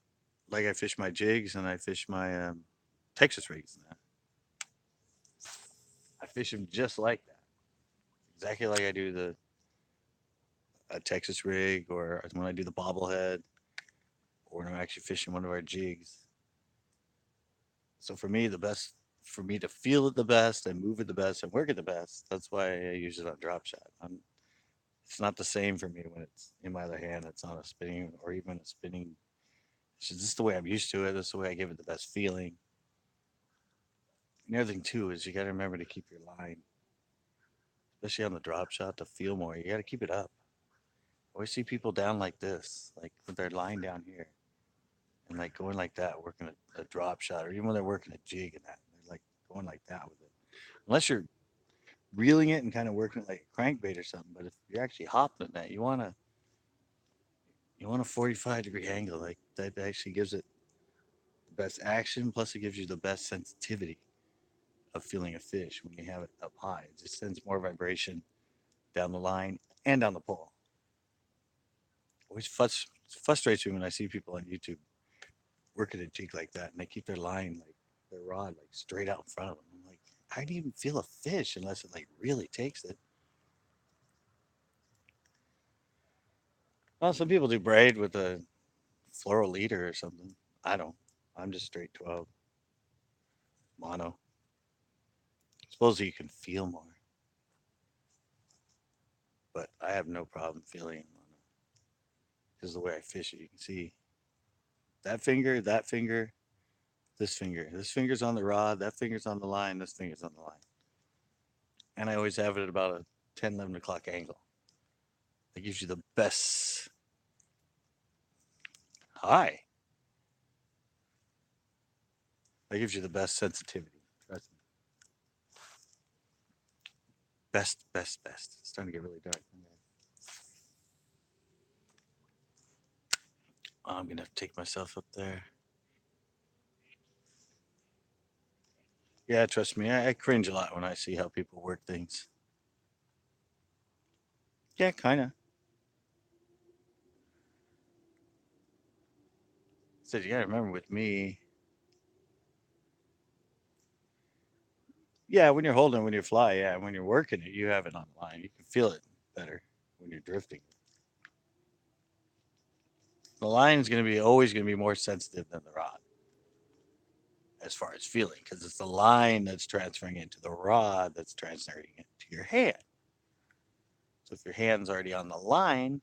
like I fish my jigs and I fish my Texas rigs. I fish them just like that, exactly like I do the a Texas rig or when I do the bobblehead or when I'm actually fishing one of our jigs. So for me, the best for me to feel it the best and move it the best and work it the best. That's why I use it on drop shot. It's not the same for me when it's in my other hand. It's on a spinning or even a spinning. It's just the way I'm used to it. That's the way I give it the best feeling. And the other thing too is you got to remember to keep your line, especially on the drop shot, to feel more. You got to keep it up. I always see people down like this, like with their line down here, and like going like that, working a drop shot, or even when they're working a jig and that, they're like going like that with it. Unless you're reeling it and kind of working it like a crankbait or something. But if you're actually hopping that, you want a 45-degree angle. Like that actually gives it the best action. Plus, it gives you the best sensitivity of feeling a fish when you have it up high. It just sends more vibration down the line and down the pole. Always frustrates me when I see people on YouTube working a jig like that and they keep their line like their rod like straight out in front of them. I'm like, how do you even feel a fish unless it like really takes it? Well, some people do braid with a floral leader or something. I don't. I'm just straight 12 mono. Suppose you can feel more, but I have no problem feeling mono because the way I fish it, you can see that finger, this finger. This finger's on the rod, that finger's on the line, this finger's on the line. And I always have it at about a 10, 11 o'clock angle. That gives you the best. Hi. That gives you the best sensitivity. Trust me. Best, best, best. It's starting to get really dark. I'm going to have to take myself up there. Yeah, trust me. I cringe a lot when I see how people work things. Yeah, kind of. So you got to remember with me, yeah, when you're holding, when you fly, yeah, when you're working it, you have it on the line. You can feel it better when you're drifting. The line is going to be always going to be more sensitive than the rod as far as feeling because it's the line that's transferring into the rod that's transferring it to your hand. So if your hand's already on the line,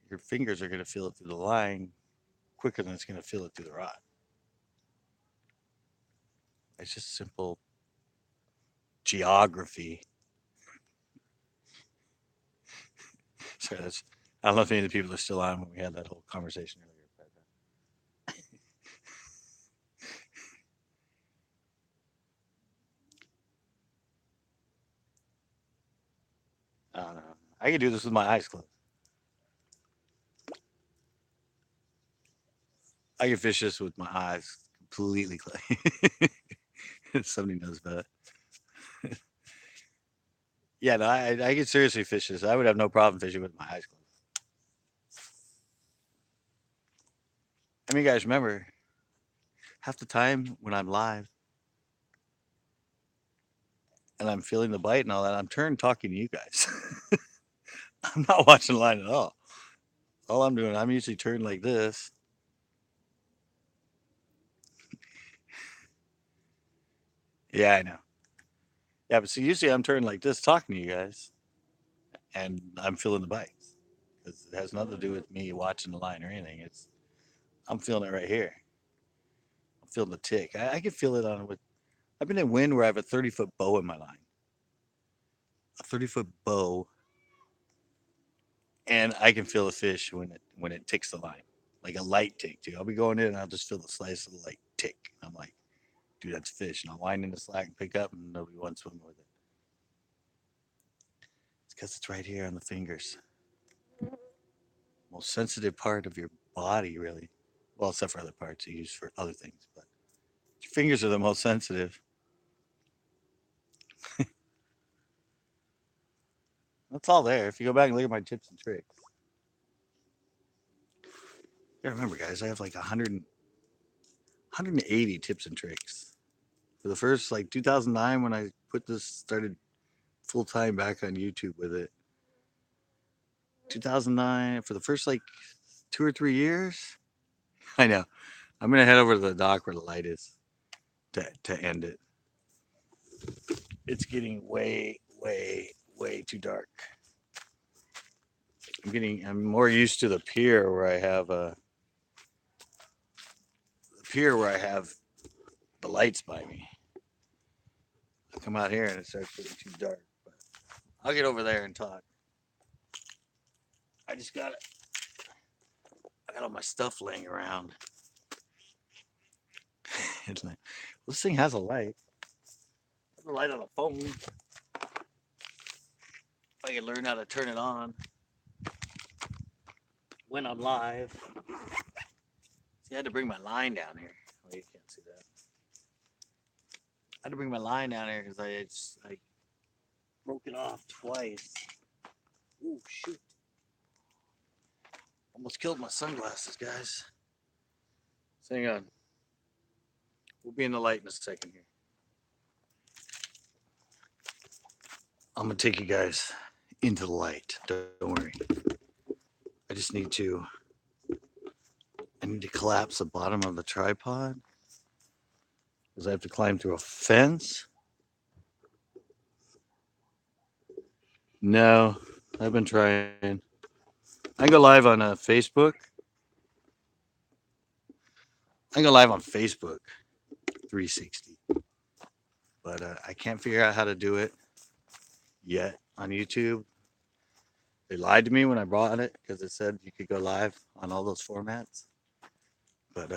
your fingers are going to feel it through the line quicker than it's going to feel it through the rod. It's just simple geography. Sorry, that's I don't know if any of the people are still on when we had that whole conversation earlier. But I don't know. I can do this with my eyes closed. I can fish this with my eyes completely closed. Somebody knows about it. Yeah, no, I can seriously fish this. I would have no problem fishing with my eyes closed. I mean, guys, remember, half the time when I'm live and I'm feeling the bite and all that, I'm turned talking to you guys. I'm not watching the line at all. All I'm doing, I'm usually turned like this. Yeah, I know. Yeah, but see, usually I'm turned like this talking to you guys, and I'm feeling the bites because it has nothing to do with me watching the line or anything. It's I'm feeling it right here. I'm feeling the tick. I can feel it on with. I've been in wind where I have a 30-foot bow in my line, a 30-foot bow, and I can feel the fish when it ticks the line, like a light tick too. I'll be going in and I'll just feel the slice of the light tick. I'm like, dude, that's fish, and I'll wind in the slack and pick up, and nobody wants to swim with it. It's because it's right here on the fingers, most sensitive part of your body, really. Well, except for other parts you use for other things, but your fingers are the most sensitive. That's all there. If you go back and look at my tips and tricks, you gotta remember, guys, I have like 180 tips and tricks. For the first, like 2009, when I put this, started full time back on YouTube with it, 2009, for the first like 2 or 3 years, I know. I'm gonna head over to the dock where the light is to end it. It's getting way too dark. I'm more used to the pier where I have the lights by me. I come out here and it starts getting too dark. But I'll get over there and talk. I just got it. I got all my stuff laying around. It's like, this thing has a light. Has a light on the phone. If I could learn how to turn it on when I'm live. See, I had to bring my line down here. Oh, you can't see that. I had to bring my line down here because I broke it off twice. Ooh, shoot. Almost killed my sunglasses, guys. So hang on. We'll be in the light in a second here. I'm going to take you guys into the light. Don't worry. I just need to collapse the bottom of the tripod because I have to climb through a fence. No, I've been trying. I go live on Facebook. I go live on Facebook 360, but I can't figure out how to do it yet on YouTube. They lied to me when I bought it because it said you could go live on all those formats, but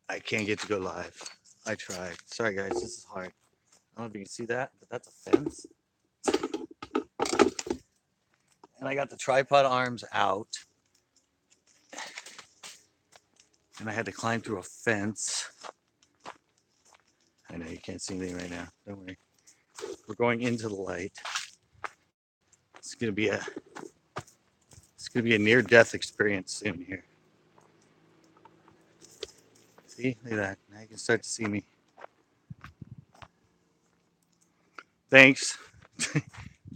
I can't get to go live. I tried. Sorry, guys, this is hard. I don't know if you can see that, but that's a fence. And I got the tripod arms out. And I had to climb through a fence. I know you can't see anything right now. Don't worry. We're going into the light. It's gonna be a near-death experience soon here. See, look at that. Now you can start to see me. Thanks. It's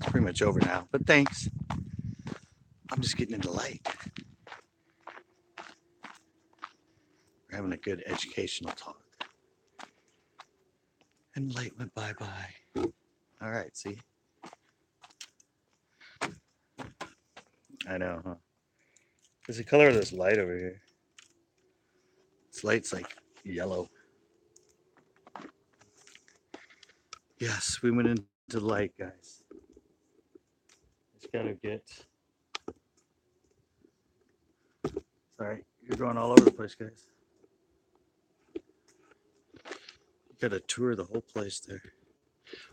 pretty much over now, but thanks. I'm just getting into light. We're having a good educational talk. And light went bye-bye. All right, see? I know, huh? Because the color of this light over here. This light's like yellow. Yes, we went into the light, guys. Just gotta get. Sorry, you're going all over the place, guys. You gotta tour the whole place there.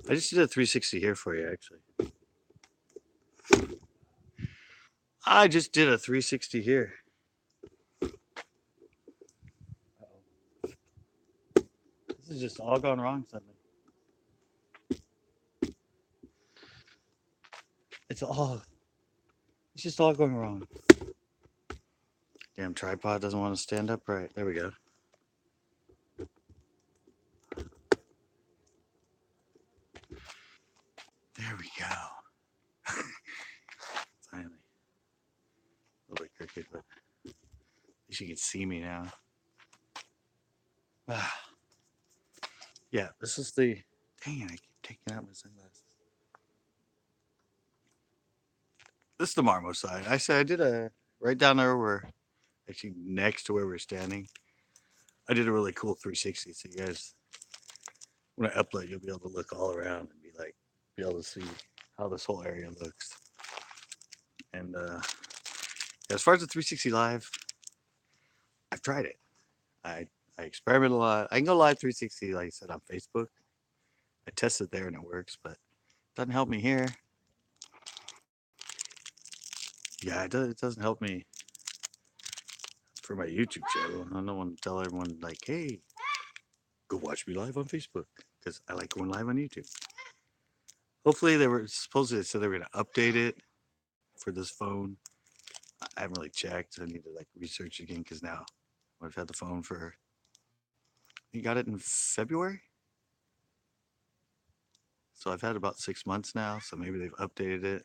I just did a 360 here for you, actually. I just did a 360 here. Uh-oh. This is just all gone wrong suddenly. It's just all going wrong. Damn tripod doesn't want to stand up right. There we go. There we go. Finally. A little bit crooked, but at least you can see me now. Yeah, this is the. Dang it, I keep taking out my sunglasses. This is the Marmo side. I said I did a. Right down there where. Actually, next to where we're standing. I did a really cool 360, so you guys. When I upload, you'll be able to look all around and be able to see how this whole area looks. And as far as the 360 live, I've tried it. I experiment a lot. I can go live 360, like I said, on Facebook. I tested there and it works, but it doesn't help me here. Yeah, it doesn't help me for my YouTube channel. I don't want to tell everyone like, hey, go watch me live on Facebook because I like going live on YouTube. Hopefully they said they were going to update it for this phone. I haven't really checked. I need to like research again because now I've had the phone for. You got it in February, so I've had about 6 months now. So maybe they've updated it.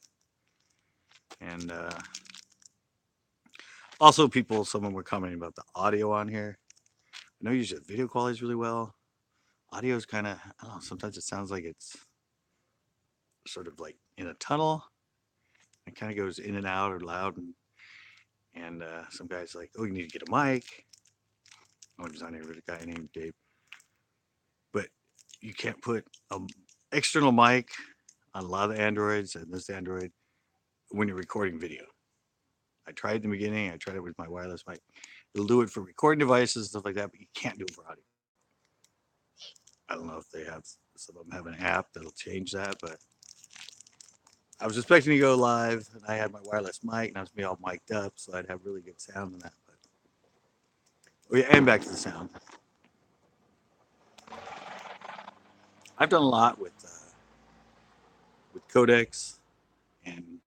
And also, someone were commenting about the audio on here. I know usually video quality is really well. Audio is kind of, I don't know. Sometimes it sounds like it's sort of like in a tunnel. It kind of goes in and out or loud, and some guys like, oh, you need to get a mic. I was on here with a guy named Dave, but you can't put an external mic on a lot of the Androids and this Android when you're recording video. I tried in the beginning. I tried it with my wireless mic. It'll do it for recording devices, stuff like that, but you can't do it for audio. I don't know if some of them have an app that'll change that, but I was expecting to go live, and I had my wireless mic, and I was be all mic'd up, so I'd have really good sound in that. But oh yeah, and back to the sound. I've done a lot with codecs, and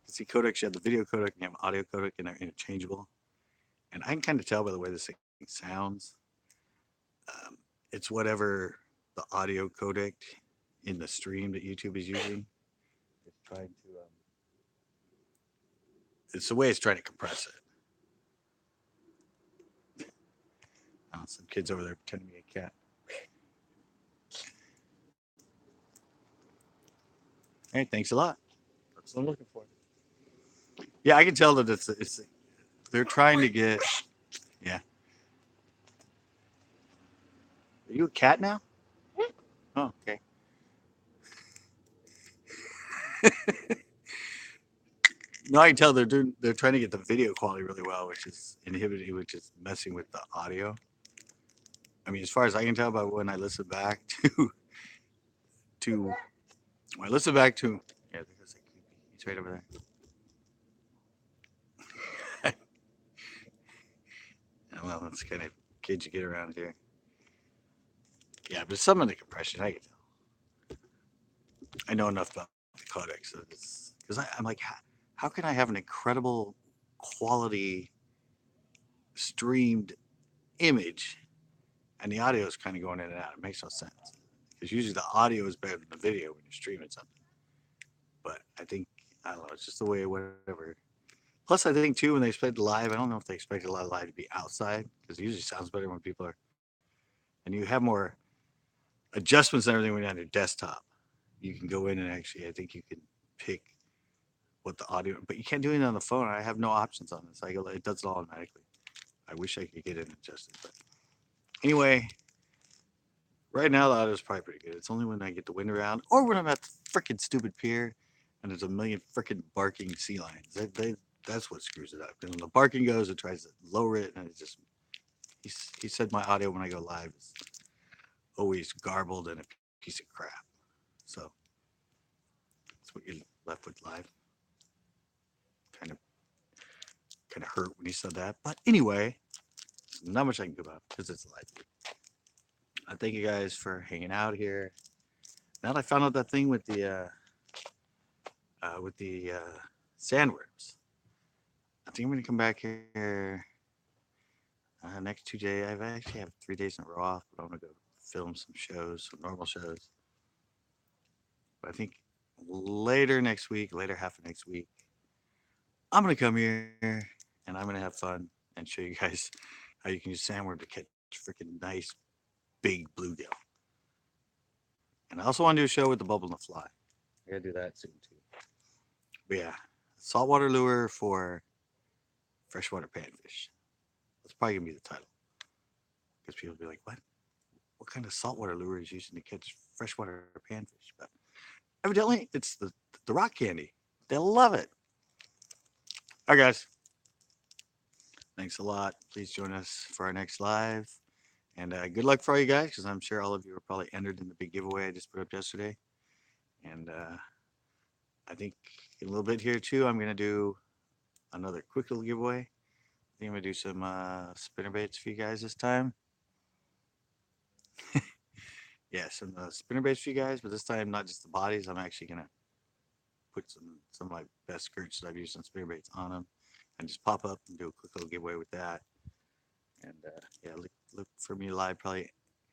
see codecs. You have the video codec, and you have audio codec, and they're interchangeable. And I can kind of tell by the way this thing sounds. It's whatever the audio codec in the stream that YouTube is using. It's trying to. It's the way it's trying to compress it. Oh, some kids over there pretending to be a cat. Hey, thanks a lot. That's what I'm looking for. Yeah, I can tell that it's they're trying to get. Yeah. Are you a cat now? Oh, okay. No, I can tell they're trying to get the video quality really well, which is inhibiting, which is messing with the audio. I mean, as far as I can tell by when I listen back to when I listen back to yeah, there's a creepy. He's right over there. Well, that's kind of kids you get around here. Yeah, but some of the compression I can tell. I know enough about the codecs because I'm like, how can I have an incredible quality streamed image and the audio is kind of going in and out? It makes no sense because usually the audio is better than the video when you're streaming something. But I don't know. It's just the way whatever. Plus, I think too when they expect live, I don't know if they expect a lot of live to be outside because it usually sounds better when people are, and you have more adjustments and everything when you're on your desktop. You can go in and actually, I think you can pick what the audio, but you can't do it on the phone. I have no options on this. It does it all automatically. I wish I could get it adjusted, but anyway, right now the audio is probably pretty good. It's only when I get the wind around or when I'm at the freaking stupid pier and there's a million freaking barking sea lions. That's what screws it up. And when the barking goes, it tries to lower it, and it just he said my audio when I go live is always garbled and a piece of crap. So that's what you're left with live. Kind of kind of hurt when he said that, but anyway, not much I can do about it because it's live. I thank you guys for hanging out here. Now that I found out that thing with the sandworms, I think I'm gonna come back here next Tuesday. I've actually have 3 days in a row off, but I'm gonna go film some shows, some normal shows. But I think later next week, later half of next week, I'm gonna come here and I'm gonna have fun and show you guys how you can use sandworm to catch freaking nice big bluegill. And I also want to do a show with the bubble and the fly. I gotta do that soon too. But yeah, saltwater lure for freshwater panfish. That's probably gonna be the title because people will be like, "What? What kind of saltwater lure is using to catch freshwater panfish?" But evidently, it's the rock candy. They love it. All right, guys. Thanks a lot. Please join us for our next live. And good luck for all you guys, because I'm sure all of you are probably entered in the big giveaway I just put up yesterday. And I think in a little bit here too, I'm gonna do another quick little giveaway. I think I'm gonna do some spinner baits for you guys this time. Yeah, some spinner baits for you guys, but this time not just the bodies. I'm actually gonna put some of my best skirts that I've used on spinner baits on them, and just pop up and do a quick little giveaway with that. And yeah, look for me live probably